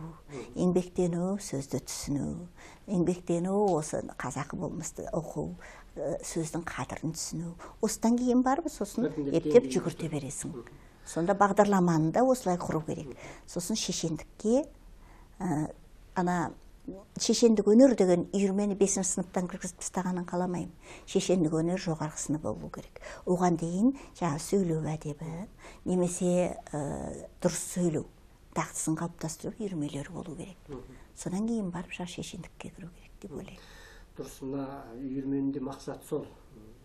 Еңбектену, сөзді түсіну. Еңбектену, осы қазақы болмысты оқу. Сөздің қадірін түсіну. Осыдан кейін барып, сосын ептеп жүгірте бересің. Сонда бағдарламаны да осылай құру керек. Сосын шешендікке, шешендік өнер деген үйірмені 5-ші сыныптан кіргізіп тастағанын қаламаймын. Шешендік өнер жоғарғы сынып болу керек. Оған дейін жаңа сөйлеу әдебі, немесе дұрыс сөйлеу дағдысын қалыптастыру үйірмелері болу керек. Содан кейін барып шешендікке кіру керек деп ойлаймын. Дұрыс, мына үйірменің де мақсаты сол.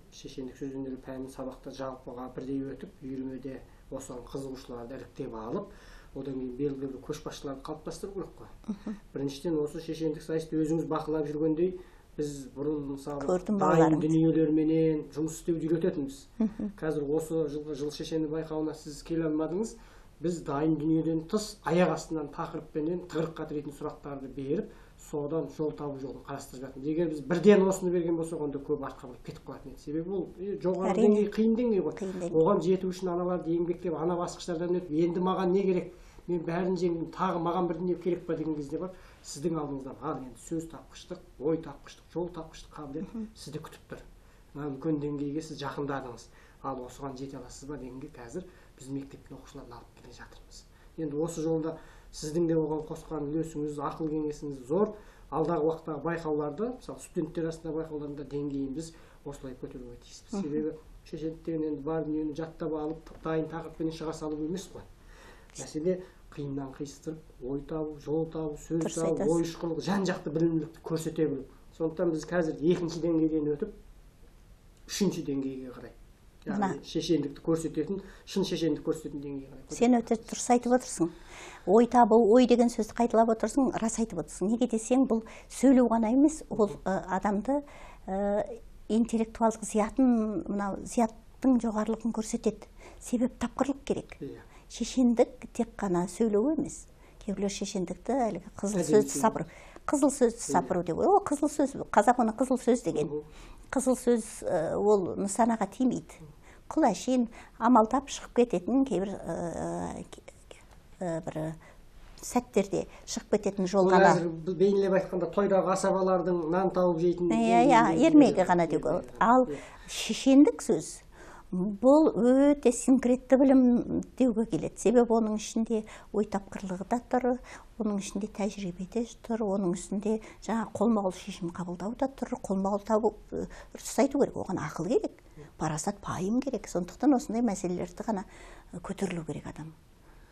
Шешендік сөз өнері пәнін сабақта жалпыға бірдей өтіп, үйірмеде осыған қызығушыларды іріктеп алып, одан кейін белгілі бір көшбасшыларды қалыптастыру керек қой. Біріншіден осы шешендік сайысты өзіңіз бақылап жүргендей, біз бұрын мысалы дайын дүниелерменен жұмыс істеуді үйрететінбіз. Қазір осы жыл шешендік байқауына сіз келе алмадыңыз. Біз дайын дүниеден тыс аяқ астынан тақырыппенен тығырыққа тірейтін сұрақтарды беріп, содан жол табу жолын қарастырып жатырмыз. Егер біз бірден осыны берген болсақ, онда көп артқа бұрып кетіп қалатын еді. Себебі ол жоғары деңгей, қиын деңгей ғой. Оған жету үшін аналарды еңбектеп, ана басқыштардан өтіп, енді маған не керек? Мен бәрін жеңдім, тағы маған бір дүние керек па деген кезде бар. Сіздің алдыңыздан ал енді сөз тапқыштық, ой тапқыштық, жол тапқыштық қабілет сізді күтіп тұр. Үлкен деңгейге сіз жақындадыңыз. Ал осыған жете аласыз ба дегенге қазір біз мектептің оқушыларын алып келе жатырмыз. Енді осы жолда сіздің де оған қосқан үлесіңіз, ақыл кеңесіңіз зор. Алдағы уақыттағы байқауларда, мысалы студенттер арасында байқауларында деңгейін біз осылай көтеруге тиіспіз. Себебі шешендік деген енді бар дүниені жаттап алып, дайын тақырыппен шыға салу емес қой. Мәселе қиыннан қиыстырып, ой табу, жол табу, сөз табу, ой ұшқырлық, жан-жақты білімділікті көрсете білу. Сондықтан біз қазір 2-ші деңгейден өтіп, 3-ші деңгейге қарай. Яғни шешендікті көрсететін, шын шешендік көрсететін деңгейге қарай. Сен өте дұрыс айтып отырсың. Ой табу, ой деген сөзді қайталап отырсың, рас айтып отырсың. Неге десең, бұл сөйлеу ғана емес, ол адамды интеллектуалдық зиятын, мынау зияттың жоғарылығын көрсетеді. Себеп тапқырлық керек. шешендік тек қана сөйлеу емес. Кейбіреулер шешендікті әлгі қызыл сөзді сапыру деп. О, қызыл сөз, қазақ оны қызыл сөз деген. Қызыл сөз ол нысанаға тимейді. Құлашын амалдап шығып кететін кейбір бір сәттерде шығып кететін жол ғана. Бейнелеп айтқанда тойдағы асабалардың нан тауып жейтін. Ермегі ғана деуге. Ал шешендік сөз бұл өте синкретті білім деуге келеді. Себебі оның ішінде ой тапқырлығы да тұр, оның ішінде тәжірибе де тұр, оның ішінде жаңа қолма-қол шешім қабылдау да тұр. Қолма-қол табу айту керек, оған ақыл керек, парасат, пайым керек. Сондықтан осындай мәселелерді ғана көтерілу керек адам.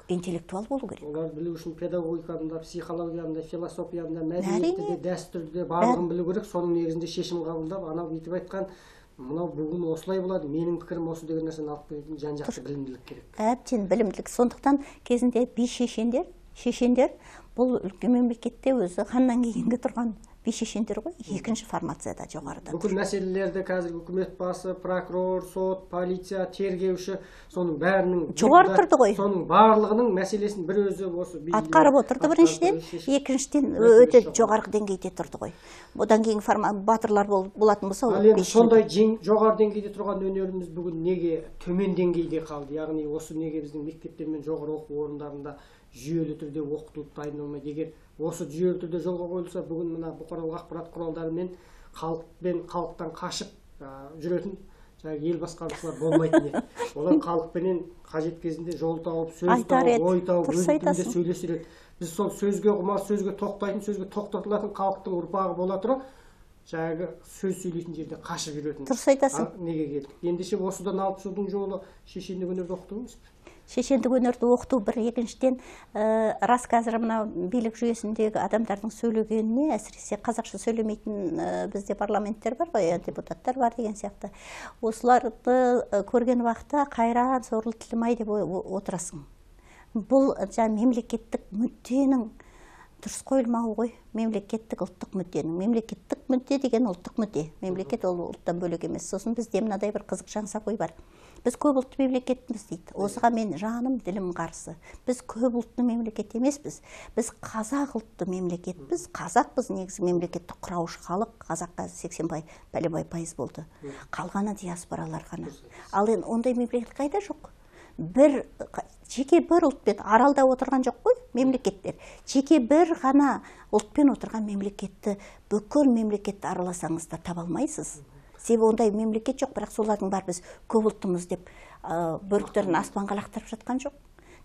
Интеллектуал болу керек. Олар білу үшін педагогикада, психологияда, философияда, мәдениетте де, дәстүрде барлығын білу керек. Соның негізінде шешім қабылдап, анау бүйтіп айтқан, мынау бүгін осылай болады, менің пікірім осы деген нәрсені алып келетін жан-жақты білімділік керек. Әбден білімділік. Сондықтан кезінде би шешендер бұл үлкен мемлекетте өзі ханнан кейінгі тұрған би шешендер ғой, екінші формацияда жоғарыда. Бүкіл мәселелерді қазір үкімет басы, прокурор, сот, полиция, тергеуші, соның бәрінің жоғары тұрды ғой. Соның барлығының мәселесін бір өзі осы атқарып отырды біріншіден, екіншіден өте жоғарғы деңгейде тұрды ғой. Одан кейін батырлар болатын болса, сондай жоғары деңгейде тұрған өнеріміз бүгін неге төмен деңгейде қалды? Яғни осы неге біздің мектептер мен жоғары оқу орындарында жүйелі түрде оқытылып дайындалмайды? Егер осы жүйелі түрде жолға қойылса, бүгін мына бұқаралық ақпарат құралдары мен халықтан қашып жүретін ел басқарушылар болмайтын еді. Олар халықпенен қажет кезінде жол тауып, сөз тауып, ой тауып, өз тілінде сөйлесер еді. Біз сол сөзге құмар, сөзге тоқтайтын, сөзге тоқтатылатын халықтың ұрпағы бола тұра, жаңағы сөз сөйлейтін жерде қашып жүретін. Дұрыс айтасың. Неге келдік? Ендеше осыдан 60 жылдың жолы шешендік өнерді оқыту емес пе? Шешендік өнерді оқыту бір, екіншіден рас қазір мына билік жүйесіндегі адамдардың сөйлегеніне, әсіресе қазақша сөйлемейтін бізде парламенттер бар ғой, депутаттар бар деген сияқты. Осыларды көрген уақытта қайран, сорлы тілім-ай деп отырасың. Бұл мемлекеттік мүдденің дұрыс қойылмауы ғой. Мемлекеттік ұлттық мүдденің. Мемлекеттік мүдде деген ұлттық мүдде. Мемлекет ол ұлттан бөлек емес. Сосын бізде мынадай бір қызық жаңсақ бар. Біз көп ұлтты мемлекетпіз дейді. Осыға мен жаным, ділім қарсы. Біз көп ұлтты мемлекет емеспіз. Біз қазақ ұлтты мемлекетпіз. Қазақпыз, негізі мемлекетті құраушы халық. Қазаққа 80% болды. Қалғаны диаспоралар ғана. Ал енді ондай мемлекет қайда жоқ? Жеке бір ұлтпен аралда отырған жоқ қой мемлекеттер. Жеке бір ғана ұлтпен отырған мемлекетті, бүкіл мемлекетті араласаңыз да таба алмайсыз. Себебі ондай мемлекет жоқ, бірақ солардың бар біз көп ұлттымыз деп бөріктерін аспанға лақтырып жатқан жоқ.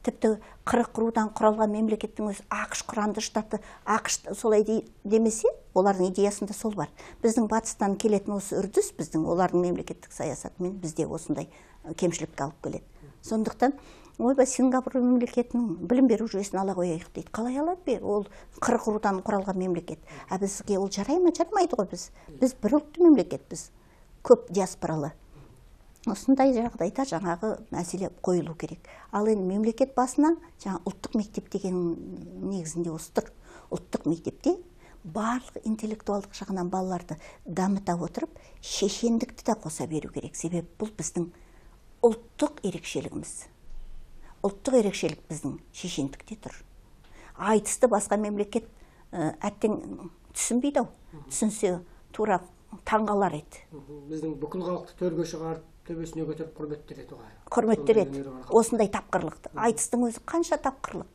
Тіпті 40 рудан құралған мемлекеттің өзі ақш құранды штаты, ақш солай демесе, олардың идеясында сол бар. Біздің батыстан келетін осы үрдіс біздің олардың мемлекеттік саясатымен бізде осындай кемшілікке алып келеді. Сондықтан ойбай Сингапур мемлекетінің білім беру жүйесін ала қояйық дейді. Қалай алады бе? Ол 40 рудан құралған мемлекет. Бізге ол жарай ма? Жармайды ғой біз. Біз бір ұлтты мемлекетпіз. Көп диаспоралы. Осындай жағдайда жаңағы мәселе қойылу керек. Ал енді мемлекет басына жаңа ұлттық мектеп деген негізінде осы тұр. Ұлттық мектепте барлық интеллектуалдық жағынан балаларды дамыта отырып, шешендікті де қоса беру керек. Себебі бұл біздің ұлттық ерекшелігіміз. Ұлттық ерекшелік біздің шешендікте тұр. Айтысты басқа мемлекет әттең түсінбейді ау. Түсінсе тура таңғалар еді. Біздің бүкіл халықты төрге шығарып, төбесіне көтеріп құрметтер еді ғой. Құрметтер еді. Осындай тапқырлықты. Айтыстың өзі қанша тапқырлық.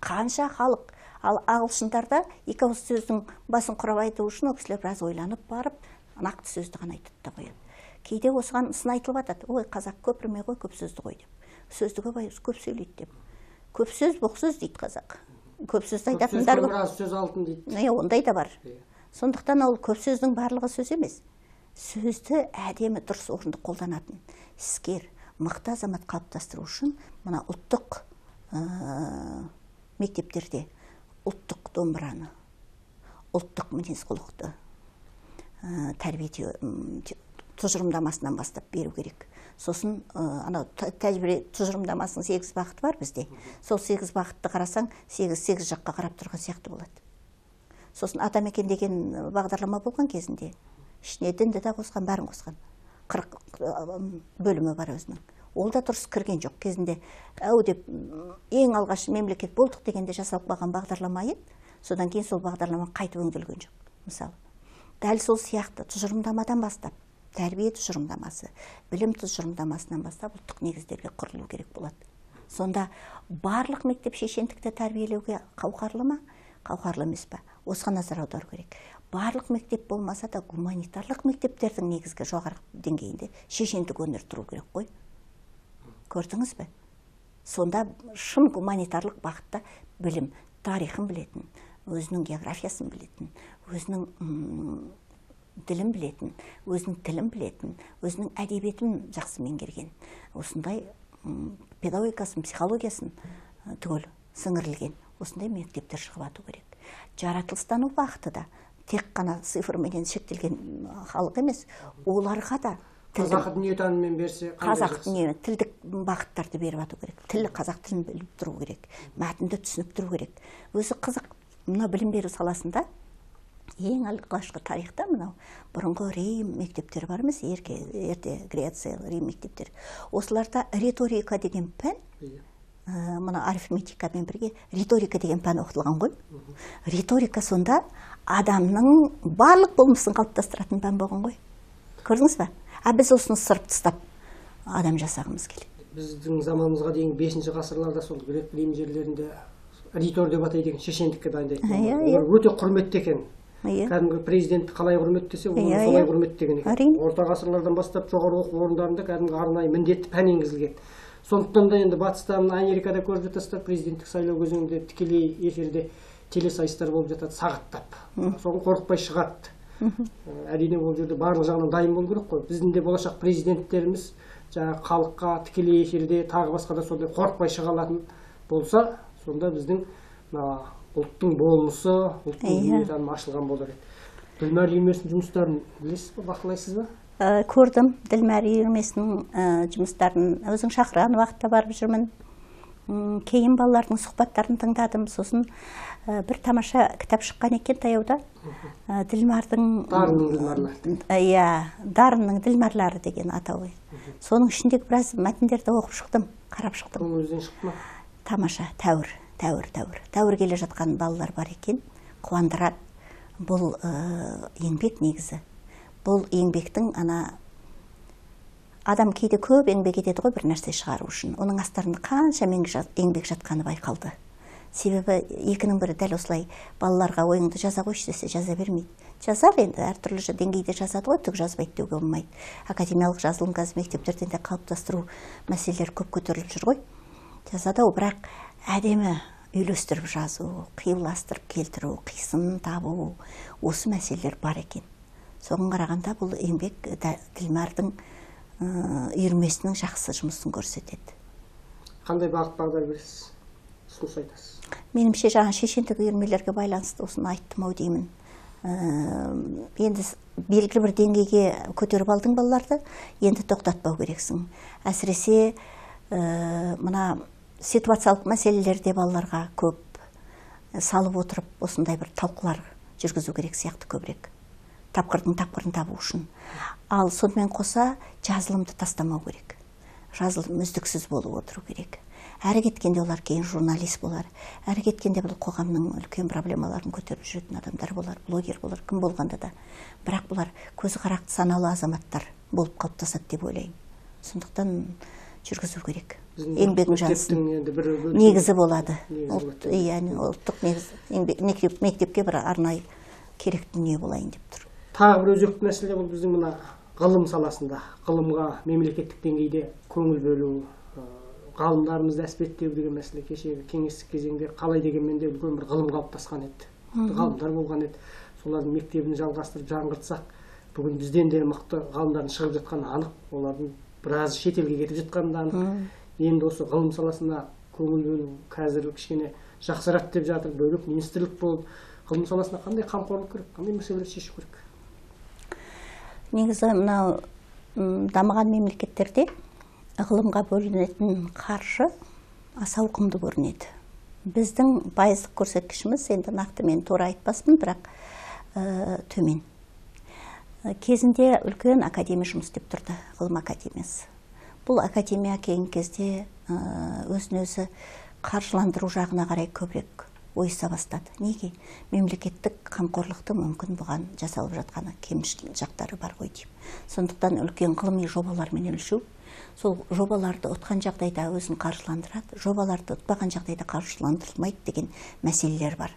Қанша халық. Ал ағылшындарда екі ауыз сөздің басын құрап айту үшін ол кісілер біраз ойланып барып, нақты сөзді ғана айтып та қояды. Кейде осыған сын айтылып жатады. Ой, қазақ көпірме ғой, көп сөзді қой деп. Сөзді көп сөйлейді деп. Көп сөз, боқ сөз дейді қазақ. Көп сөзді айтатындар бар. Көп сөз алтын дейді. Ондай да бар. Сондықтан ол көп сөздің барлығы сөз емес. Сөзді әдемі дұрыс орынды қолданатын іскер, мықты азамат қалыптастыру үшін мына ұлттық мектептерде ұлттық домбыраны, ұлттық мінез-құлықты тәрбие тұжырымдамасынан бастап беру керек. Сосын анау тәжірибе тұжырымдамасының 8 бағыты бар бізде. Сол 8 бағытты қарасаң, 8 жаққа қарап тұрған сияқты болады. Сосын Атамекен деген бағдарлама болған кезінде, ішіне дінді де қосқан, бәрін қосқан. 40 бөлімі бар өзінің. Ол да дұрыс кірген жоқ. Кезінде әу деп ең алғаш мемлекет болдық дегенде жасалып қалған бағдарлама еді. Содан кейін сол бағдарлама қайтып өңделген жоқ. Мысалы, дәл сол сияқты тұжырымдамадан бастап, тәрбие тұжырымдамасы, білім тұжырымдамасынан бастап ұлттық негіздерге құрылу керек болады. Сонда барлық мектеп шешендікті тәрбиелеуге қауқарлы ма, қауқарлы емес па? Осыған назар аудару керек. Барлық мектеп болмаса да гуманитарлық мектептердің негізгі жоғары деңгейінде шешендік өнер тұру керек қой. Көрдіңіз бе? Сонда шын гуманитарлық бағытта білім, тарихын білетін, өзінің географиясын білетін, өзінің ділін білетін, өзінің тілін білетін, өзінің әдебиетін жақсы меңгерген, осындай педагогикасын, психологиясын түгел сіңірілген, осындай мектептер шығып ату керек. Жаратылыстану бағыты да тек қана цифрменен шектелген халық емес, оларға да қазақ дүниетаныммен берсе, қазақ дүние тілдік бағыттарды беріп ату керек. Тілі қазақ тілін біліп тұру керек, мәтінді түсініп тұру керек. Өзі қызық, мына білім беру саласында ең алғашқы тарихта мынау бұрынғы Рим мектептері бар емес, ерте Греция, Рим мектептері. Осыларда риторика деген пән, мына арифметикамен бірге риторика деген пән оқытылған ғой. Риторика сонда адамның барлық болмысын қалыптастыратын пән болған ғой. Көрдіңіз бе? Біз осыны сырып тастап адам жасағымыз келеді. Біздің заманымызға дейін 5-ші ғасырларда сол грек Рим жерлерінде ритор деп атайды екен, шешендікке дайындайды. Олар өте құрметті екен. Кәдімгі президентті қалай құрметтесе, оны солай құрметтеген екен. Орта ғасырлардан бастап жоғары оқу орындарында кәдімгі арнайы міндетті пән енгізілген. Сондықтан да енді батыстан Америкада көріп жатасыздар, президенттік сайлау кезеңінде тікелей эфирде телесайыстар болып жатады, сағаттап. Соны қорықпай шығады. Әрине ол жерде барлық жағынан дайын болу керек қой. Біздің де болашақ президенттеріміз жаңағы халыққа тікелей эфирде тағы басқа да сондай қорықпай шыға алатын болса, сонда біздің ұлттың болмысы, ұлттың дүниетанымы ашылған болар еді. Ділмәр үйірмесінің жұмыстарын білесіз бе, бақылайсыз ба? Көрдім, Ділмәр үйірмесінің жұмыстарын өзің шақырған уақытта барып жүрмін. Кейін балалардың сұхбаттарын тыңдадым. Сосын бір тамаша кітап шыққан екен таяуда. Дарынның Ділмәрлары деген атауы. Соның ішіндегі біраз мәтіндерді оқып шықтым, қарап шықтым. Көңіліңізден шықты ма? Тамаша, тәуір келе жатқан балалар бар екен, қуандырады. Бұл еңбек негізі. Бұл еңбектің адам кейде көп еңбек етеді ғой бір нәрсе шығару үшін. Оның астарында қанша еңбек жатқаны байқалды. Себебі екінің бірі дәл осылай балаларға ойыңды жаза қойшы десе жаза бермейді. Жазар енді әртүрлі деңгейде жазады ғой, түк жазбайды деуге болмайды. Академиялық жазылым қазір мектептерден де қалыптастыру мәселелері көп көтеріліп жүр ғой. Жазады, бірақ әдемі үйлестіріп жазу, қиюластырып келтіру, қисын табу, осы мәселелер бар екен. Соған қарағанда бұл еңбек Ділмәрдің үйірмесінің жақсы жұмысын көрсетеді. Қандай бағыт бағдар бересіз? Ұсыныс айтасыз? Меніңше жаңа шешендік үйірмелерге байланысты осыны айттым ау деймін. Енді белгілі бір деңгейге көтеріп алдың балаларды, енді тоқтатпау керексің. Әсіресе мына ситуациялық мәселелерде балаларға көп салып отырып, осындай бір талқылар жүргізу керек сияқты көбірек. Тапқырдың табу үшін. Ал сонымен қоса жазылымды тастамау керек. Жазылым үздіксіз болып отыру керек. Әрі кеткенде олар кейін журналист болар. Әрі кеткенде бұл қоғамның үлкен проблемаларын көтеріп жүретін адамдар болар, блогер болар, кім болғанда да. Бірақ бұлар көзі қарақты саналы азаматтар болып қалыптасады деп ойлаймын. Сондықтан жүргізу керек. Еңбегің жансын. Негізі болады. Ұлттық негіз. Мектепке бір арнайы керек дүние болайын деп тұр. Тағы бір өзекті мәселе бұл біздің мына ғылым саласында. Ғылымға мемлекеттік деңгейде көңіл бөлу, ғалымдарымызды әспеттеу деген мәселе. Кешегі кеңестік кезеңде қалай дегенмен де үлкен бір ғылым қалыптасқан еді. Ғалымдар болған еді. Солардың мектебін жалғастырып жаңғыртсақ, бүгін бізден де мықты ғалымдардың шығып жатқаны анық. Олардың біраз шетелге кетіп жатқаны да анық. Енді осы ғылым саласына көңіл бөлу қазір кішкене жақсырақ деп жатыр. Бөлек министрлік болып, ғылым саласына қандай қамқорлық керек, қандай мәселелерді шешу керек? Негізі мынау дамыған мемлекеттерде ғылымға бөлінетін қаржы аса ауқымды көрінеді. Біздің пайыздық көрсеткішіміз, енді нақты мен тура айтпаспын, бірақ төмен. Кезінде үлкен академия жұмыс істеп тұрды, ғылым академиясы. Бұл академия кейінгі кезде өзін өзі қаржыландыру жағына қарай көбірек ойыса бастады. Неге? Мемлекеттік қамқорлықты мүмкін бұған жасалып жатқаны кемшін жақтары бар ғой деймін. Сондықтан үлкен ғылыми жобалармен өлшеу, сол жобаларды ұтқан жағдайда өзін қаржыландырады, жобаларды ұтпаған жағдайда қаржыландырылмайды деген мәселелер бар.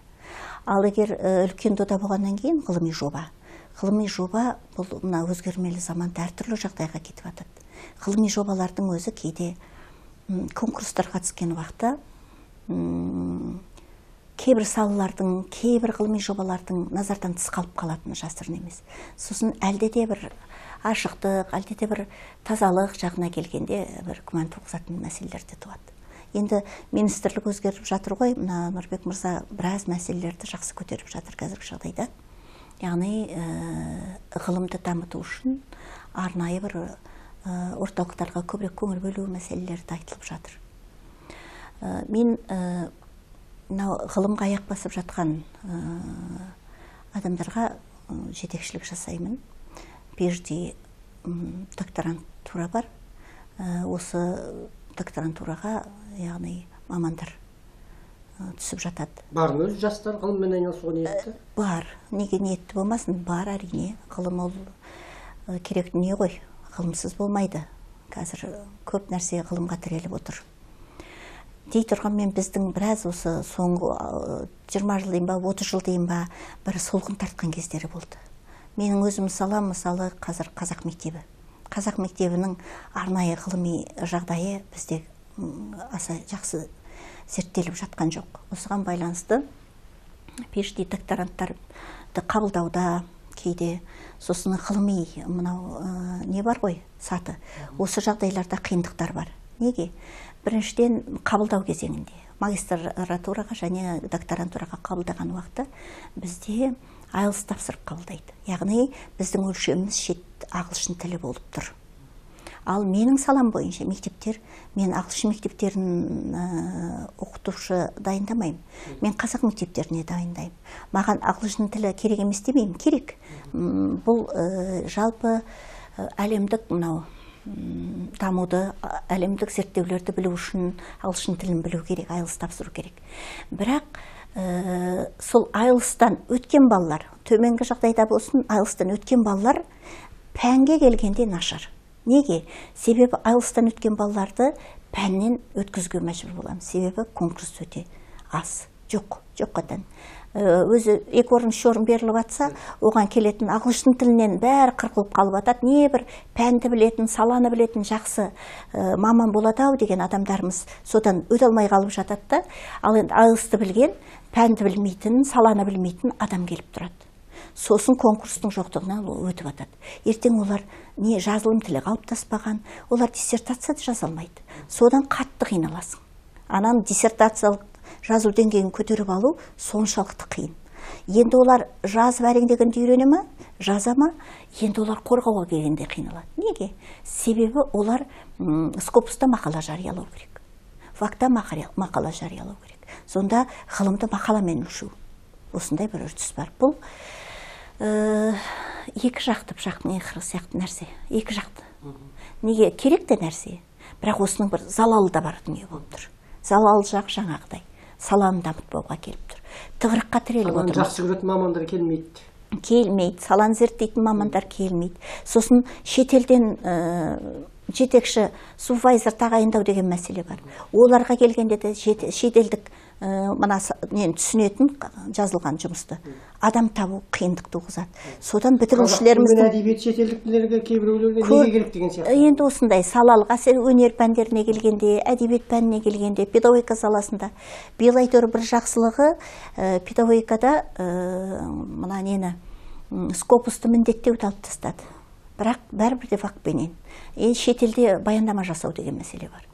Ал егер үлкен дода болғаннан кейін ғылыми жоба бұл мына өзгермелі заманда әртүрлі жағдайға кетіп жатады. Ғылыми жобалардың өзі кейде конкурстарға түскен уақытта кейбір салалардың, кейбір ғылыми жобалардың назардан тыс қалып қалатыны жасырын емес. Сосын әлде де бір ашықтық, әлде де бір тазалық жағына келгенде бір күмән туғызатын мәселелер де туады. Енді министрлік өзгеріп жатыр ғой, мына Нұрбек мырза біраз мәселелерді жақсы көтеріп жатыр қазіргі жағдайда. Яғни ғылымды дамыту үшін арнайы бір орталықтарға көбірек көңіл бөлу мәселелері айтылып жатыр. Мен ғылымға аяқ басып жатқан адамдарға жетекшілік жасаймын. PhD докторантура бар. Осы докторантураға, яғни мамандар түсіп жатады. Бар ма өзі жастар ғылыммен айналысуға ниетті? Бар. Неге ниетті болмасын? Бар, әрине. Ғылым ол керек дүние ғой. Ғылымсыз болмайды. Қазір көп нәрсе ғылымға тіреліп отыр. Дей тұрғанмен біздің біраз осы соңғы 20 жыл дейін ба, 30 жыл дейін ба бір солғын тартқан кездері болды. Менің өзім мысалы қазір қазақ мектебі. Қазақ мектебінің арнайы ғылыми жағдайы бізде аса жақсы зерттеліп жатқан жоқ. Осыған байланысты PhD докторанттарды қабылдауда кейде сосын ғылыми мынау не бар ғой, саты. Осы жағдайларда қиындықтар бар. Неге? Біріншіден қабылдау кезеңінде, магистратураға және докторантураға қабылдаған уақытта бізде IELTS тапсырып қабылдайды. Яғни біздің өлшеміміз шет ағылшын тілі болып тұр. Ал менің салам бойынша мен ағылшын мектептерін оқытушы дайындамаймын. Мен қазақ мектептеріне дайындаймын. Маған ағылшын тілі керек емес демеймін, керек. Бұл жалпы әлемдік мынау дамуды, әлемдік зерттеулерді білу үшін ағылшын тілін білу керек, IELTS тапсыру керек. Бірақ сол IELTS-тан өткен балалар, төменгі жағдайда болсын, IELTS-тан өткен балалар пәнге келгенде нашар. Неге? Себебі IELTS-тан өткен балаларды пәннен өткізуге мәжбүр боламыз. Себебі конкурс өте аз. Жоқ қатын. Өзі 2 орын 3 орын беріліп атса, оған келетін ағылшын тілінен бәрі қырқылып қалып атады. Не бір пәнді білетін, саланы білетін жақсы маман болады ау деген адамдарымыз содан өте алмай қалып жатады да. Ал енді IELTS-ты білген, пәнді білмейтін, саланы білмейтін адам келіп тұрады. Сосын конкурстың жоқтығынан өтіп атады. Ертең олар не жазылым тілі қалыптаспаған, олар диссертация жаза алмайды. Содан қатты қиналасың. Анан диссертациялық жазу деңгейін көтеріп алу соншалықты қиын. Енді олар жазып әреңдегенде үйрене ме, жаза ма, енді олар қорғауға келгенде қиналады. Неге? Себебі олар Scopus'та мақала жариялау керек. Вакта мақала жариялау керек. Сонда ғылымды мақаламен өлшеу. Осындай бір үрдіс бар. Бұл екі жақты пышақтың иығы сияқты нәрсе. Екі жақты. Неге? Керек те нәрсе. Бірақ осының бір залалы да бар дүние болып тұр. Залалы жақ жаңағыдай. Саланы дамытпауға келіп тұр. Тығырыққа тіреліп отырмыз. Саланы жақсы көретін мамандар келмейді. Келмейді. Саланы зерттейтін мамандар келмейді. Сосын шетелден жетекші супервайзер тағайындау деген мәселе бар. Оларға келгенде де шетелдік мына түсінетін жазылған жұмысты адам табу қиындық туғызады. Содан бітірушілеріміздің әдебиет шетелдіктерге кейбіреулерге неге керек деген сияқты. Енді осындай салалық өнер пәндеріне келгенде, әдебиет пәніне келгенде, педагогика саласында биыл әйтеуір бір жақсылығы педагогикада мына нені Scopus'ты міндеттеуді алып тастады. Бірақ бәрібір де фактпенен. Шетелде баяндама жасау деген мәселе бар.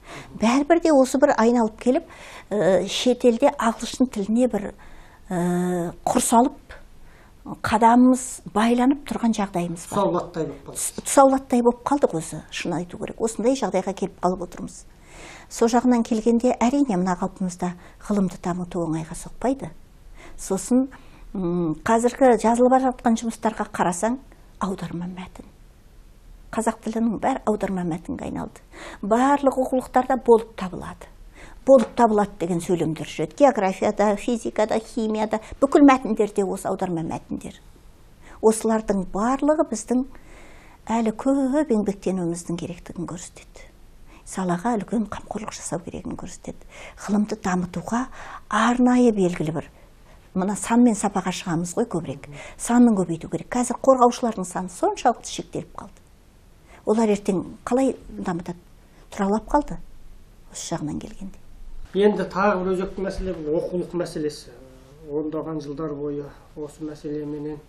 Бәрібір де осы бір айналып келіп, шетелде ағылшын тіліне бір құрсалып, қадамымыз байланып тұрған жағдайымыз бар. Тұсаулаттай болып қалдық өзі, шын айту керек. Осындай жағдайға келіп қалып отырмыз. Сол жағынан келгенде әрине мына қалпымызда ғылымды дамыту оңайға соқпайды. Сосын қазіргі жазылып жатқан жұмыстарға қарасаң, аударма мәтін қазақ тілінің бәрі аударма мәтінге айналды. Барлық оқулықтарда болып табылады. Болып табылады деген сөйлемдер жүреді. Географияда, физикада, химияда, бүкіл мәтіндерде осы аударма мәтіндер. Осылардың барлығы біздің әлі көп еңбектенуіміздің керектігін көрсетеді. Салаға үлкен қамқорлық жасау керегін көрсетеді. Ғылымды дамытуға арнайы белгілі бір. Мына сан мен сапаға шығамыз ғой көбірек. Санын көбейту керек. Қазір қорғаушылардың саны соншалықты шектеліп қалды. Олар ертең қалай дамытады? Тұралап қалды. Осы жағынан келгенде. Енді тағы бір өзекті мәселе бұл оқулық мәселесі. Ондаған жылдар бойы осы мәселеменен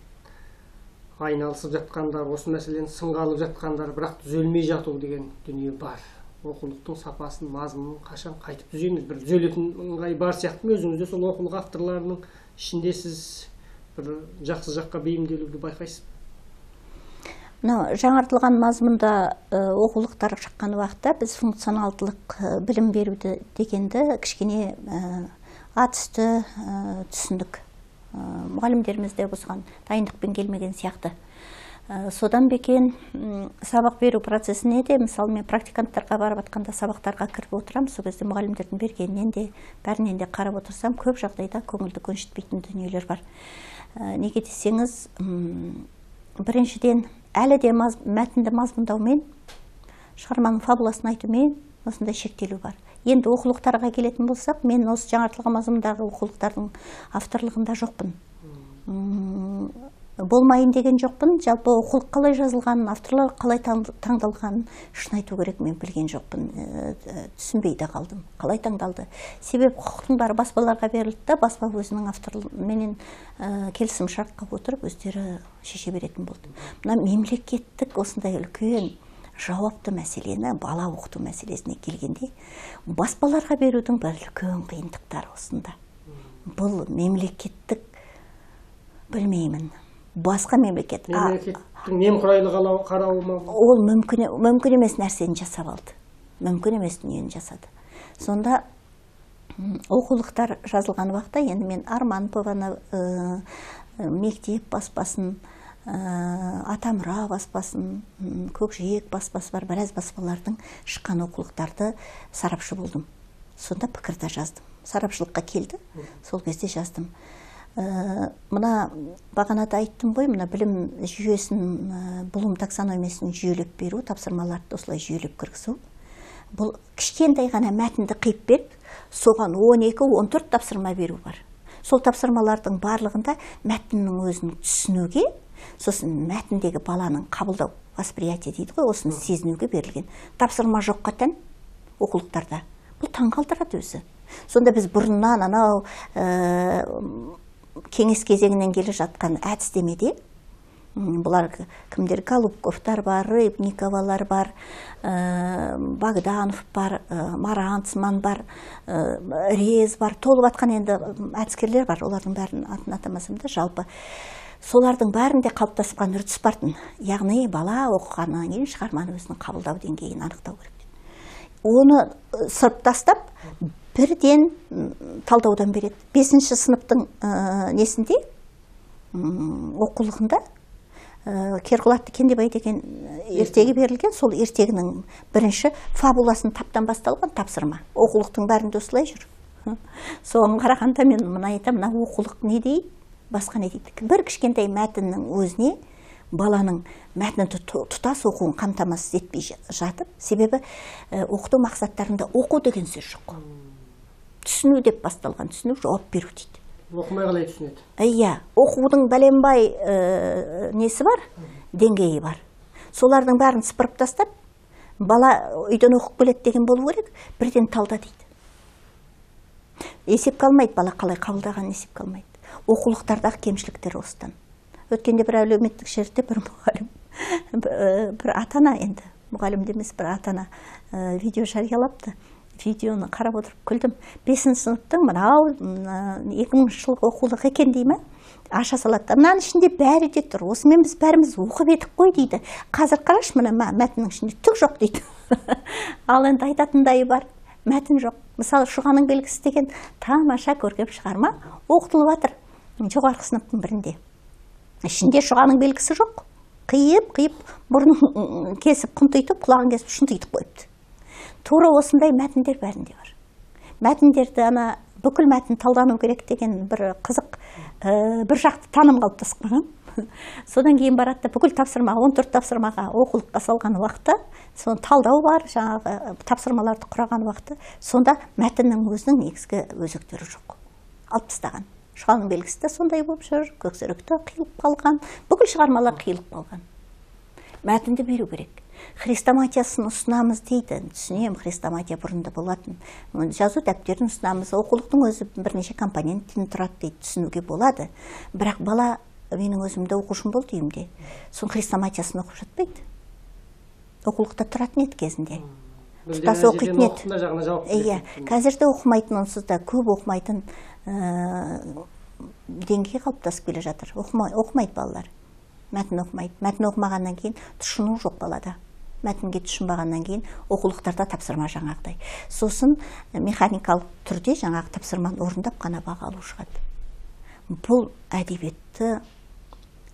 айналысып жатқандар, осы мәселені сынға алып жатқандар, бірақ түзелмей жату деген дүние бар. Оқулықтың сапасын, мазмұнын қашан қайтып түзейміз? Бір түзелетін ыңғай бар сияқты ма? Өзіңізде сол оқулық авторларының ішінде сіз бір жақсы жаққа бейімделуді байқайсыз? Жаңартылған мазмұнда оқулықтар шыққан уақытта біз функционалдылық білім беруді дегенді кішкене атүсті түсіндік. Мұғалімдеріміз де осыған дайындықпен келмеген сияқты. Содан бекен сабақ беру процесіне де, мысалы мен практиканттарға барып атқанда сабақтарға кіріп отырам, сол кезде мұғалімдердің бергенінен де, бәрінен де қарап отырсам, көп жағдайда көңілді көншітпейтін дүниелер бар. Неге десеңіз, біріншіден әлі де мәтінді мазмұндаумен, шығарманың фабуласын айтумен осындай шектелу бар. Енді оқулықтарға келетін болсақ, мен осы жаңартылған мазмұндағы оқулықтардың авторлығында жоқпын. Болмайын деген жоқпын. Жалпы оқулық қалай жазылғанын, авторлар қалай таңдалғанын шын айту керек, мен білген жоқпын. Түсінбей де қалдым. Қалай таңдалды? Себебі құқықтың бары баспаларға берілді да, баспа өзінің авторменен келісім шартқа отырып, өздері шеше беретін болды. Мына мемлекеттік осындай үлкен жауапты мәселені, бала оқыту мәселесіне келгенде, баспаларға берудің бір үлкен қиындықтары осында. Бұл мемлекеттік, білмеймін, басқа мемлекет. Мемлекеттің немқұрайлы қарауы ма? Ол мүмкін емес нәрсені жасап алды. Мүмкін емес дүниені жасады. Сонда оқулықтар жазылған уақытта, енді мен Арманованы, мектеп баспасын, Атамұра баспасын, Көкжиек баспасы бар, біраз баспалардың шыққан оқулықтарды сарапшы болдым. Сонда пікірді жаздым. Сарапшылыққа келді, сол кезде жаздым. Мына бағанада айттым ғой, мына білім жүйесін, Блум таксономиясын жүйелеп беру, тапсырмаларды осылай жүйелеп кіргізу. Бұл кішкентай ғана мәтінді қиып беріп, соған 12-14 тапсырма беру бар. Сол тапсырмалардың барлығында мәтіннің өзін түсінуге, сосын мәтіндегі баланың қабылдау, восприятие дейді ғой, осыны сезінуге берілген. Тапсырма жоққа тән оқулықтарда. Бұл таңғалдырады өзі. Сонда біз бұрыннан анау кеңес кезеңінен келе жатқан әдістемеде, бұлар кімдер? Голубковтар бар, Рыбниковалар бар, Богданов бар, Маранцман бар, Рез бар, толып атқан енді әдіскерлер бар, олардың бәрін атын атамасам да, жалпы солардың бәрінде қалыптасқан үрдіс бартын. Яғни бала оқығаннан кейін шығарманы өзінің қабылдау деңгейін анықтау керек. Оны сырып тастап, бірден талдаудан береді. 5-ші сыныптың несінде, оқулығында Керқұлатты Кендебай деген ертегі берілген, сол ертегінің бірінші фабуласын таптан басталған тапсырма. Оқулықтың бәрінде осылай жүр. Соған қарағанда мен мұны айтам, мына оқулық не дейді, басқа не дейді. Бір кішкентай мәтіннің өзіне баланың мәтінді тұтас оқуын қамтамасыз етпей жатып, себебі оқыту мақсаттарында оқу деген сөз жоқ. Түсіну деп басталған, түсіну жауап беру дейді. Оқымай қалай түсінеді? Иә, оқудың бәленбай несі бар, деңгейі бар. Солардың бәрін сыпырып тастап, бала үйден оқып келеді деген болу керек, бірден талда дейді. Есеп қалмайды, бала қалай қабылдаған есеп қалмайды. Оқулықтардағы кемшіліктер осыдан. Өткенде бір әлеуметтік жерде бір мұғалім, бір атана, енді мұғалім демес, бір атана видео жариялапты. Видеоны қарап отырып күлдім. 5-ші сыныптың мынау 2000 жылғы оқулық екен дей ме? Аша салады. Мынаның ішінде бәрі де тұр. Осымен біз бәріміз оқып едік қой дейді. Қазір қараш, мына мәтіннің ішінде түк жоқ дейді. Ал енді айтатындай бар. Мәтін жоқ. Мысалы, Шұғаның белгісі деген тамаша көркем шығарма оқытылып жатыр. Жоғарғы сыныптың бірінде. Ішінде Шұғаның белгісі жоқ. қиып мұрнын кесіп құнтитып, құлағын кесіп шұнтитып қойыпты. Тура осындай мәтіндер бәрінде бар. Мәтіндерді бүкіл мәтін талдану керек деген бір қызық, бір жақты таным қалыптасып қалған. Содан кейін барады, бүкіл тапсырмаға, 14 тапсырмаға оқулыққа салған уақытта, соны талдау бар, жаңағы тапсырмаларды құраған уақытта, сонда мәтіннің өзінің негізгі өзектері жоқ. Алып тастаған. Шұғаның белгісі де сондай болып жүр, көксеректі қиылып қалған, бүкіл шығармалар қиылып қалған. Мәтінді беру керек. Хрестоматиясын ұсынамыз дейді. Түсінем, хрестоматия бұрында болатын. Жазу дәптерін ұсынамыз, оқулықтың өзі бірнеше компоненттен тұрады дейді, түсінуге болады. Бірақ бала менің өзімді оқушым болды үйімде. Соң хрестоматиясын оқып жатпайды. Оқулықта тұратын еді кезінде. Тұтас оқитын еді. Иә, қазірде оқымайтын, онсыз да көп оқымайтын деңгей қалыптасып келе жатыр. Оқымайды балалар. Мәтін оқымайды. Мәтін оқымағаннан кейін тұшыну жоқ балада. Мәтінге тұшынбағаннан кейін оқулықтарда тапсырма жаңағыдай. Сосын механикалық түрде жаңағы тапсырманы орындап қана баға алу шығады. Бұл әдебиетті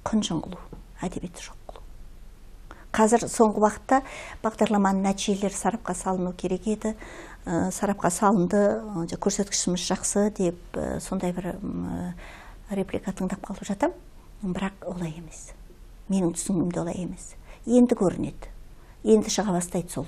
құнжың қылу, әдебиетті жоқ қылу. Қазір соңғы уақытта бағдарламаның нәтижелері сарапқа салыну керек еді. Сарапқа салынды, көрсеткішіміз жақсы деп сондай бір реплика тыңдап қалып жатам. Бірақ олай емес. Менің түсінігімде олай емес. Енді көрінеді. Енді шыға бастайды сол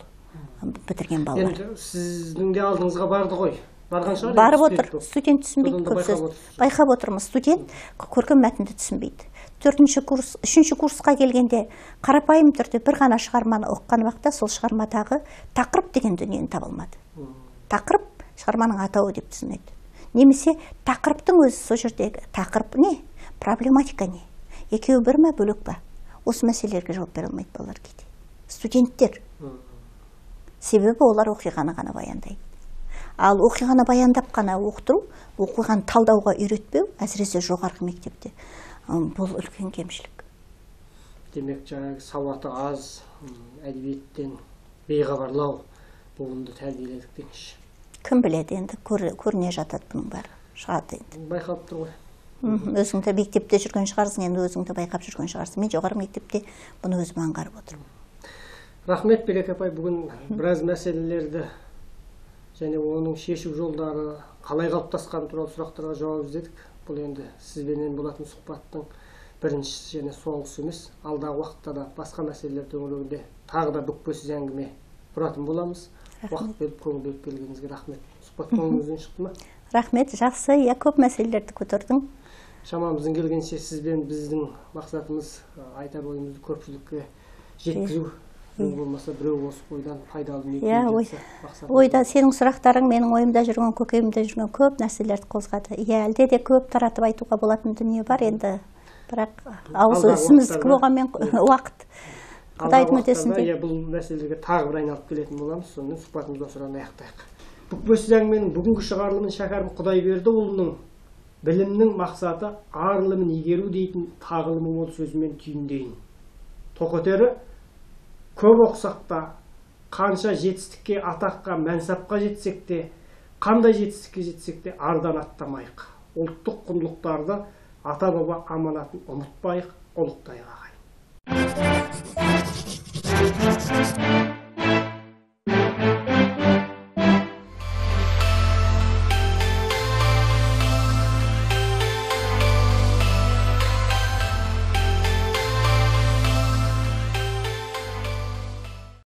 бітірген балалар. Енді сіздің де алдыңызға барды ғой. Барған шығар? Барып отыр. Студент түсінбейді көп. Байқап отырмыз. Студент көркем мәтінді түсінбейді. 4-ші курс, 3-ші курсқа келгенде қарапайым түрде бір ғана шығарманы оқыған уақытта сол шығармадағы тақырып деген дүниені таба алмады. Тақырып шығарманың атауы деп түсінеді. Немесе тақырыптың өзі сол жердегі тақырып не? Проблематика не? Екеуі бір ме, бөлек па? Осы мәселелерге жауап бере алмайды балалар кейде. Студенттер. Себебі олар оқиғаны ғана баяндайды. Ал оқиғаны баяндап қана оқыту, оқиғаны талдауға үйретпеу, әсіресе жоғарғы мектепте, бұл үлкен кемшілік. Демек, жаңағы сауаты аз, әдебиеттен бейхабарлау буынды тәрбиеледік дейінші. Кім біледі, енді көріне жатады бұның бәрі, шығады енді. Байқап тұр ғой. Өзіңді мектепте жүрген шығарсың, енді өзіңді байқап жүрген шығарсың. Мен жоғары мектепте бұны өзім аңғарып отырмын. Рахмет, Берек апай, бүгін біраз мәселелерді және оның шешу жолдары қалай қалыптасқаны туралы сұрақтарға жауап іздедік. Бұл енді сізбенен болатын сұхбаттың біріншісі және соңғысы емес. Алдағы уақытта да басқа мәселелер төңірегінде тағы да бүкпесіз әңгіме құратын боламыз. Уақыт беріп, көңіл бөліп келгеніңізге рахмет. Сұхбат көңіліңізден шықты ма? Рахмет, жақсы, көп мәселелерді көтердің. Шамамыздың келгенше сізбен біздің мақсатымыз айтар ойымызды көпшілікке жеткізу. Болмаса біреу осы ойдан пайдалы ойда сенің сұрақтарың менің ойымда жүрген, көкейімде жүрген көп нәрселерді қозғады. Әлде де көп таратып айтуға болатын дүние бар енді, бірақ ауыз өсіміздікі болғанмен уақыт Құдайдың өтесінде. Бұл мәселелерге тағы бір айналып келетін боламыз. Сонымен сұхбатымызды осыған аяқтайық. Бүкпесіз әңгіменің бүгінгі шығарылымын шәкәрім Құдайбердіұлының білімнің мақсаты ар ілімін игеру дейтін тағылымы мол сөзімен түйіндейін. Тоқетері көп оқысақ та, қанша жетістікке, атаққа, мәнсапқа жетсек те, қандай жетістікке жетсек те ардан аттамайық. Ұлттық құндылықтарды ата-баба аманатын ұмытпайық, ұлықтайық.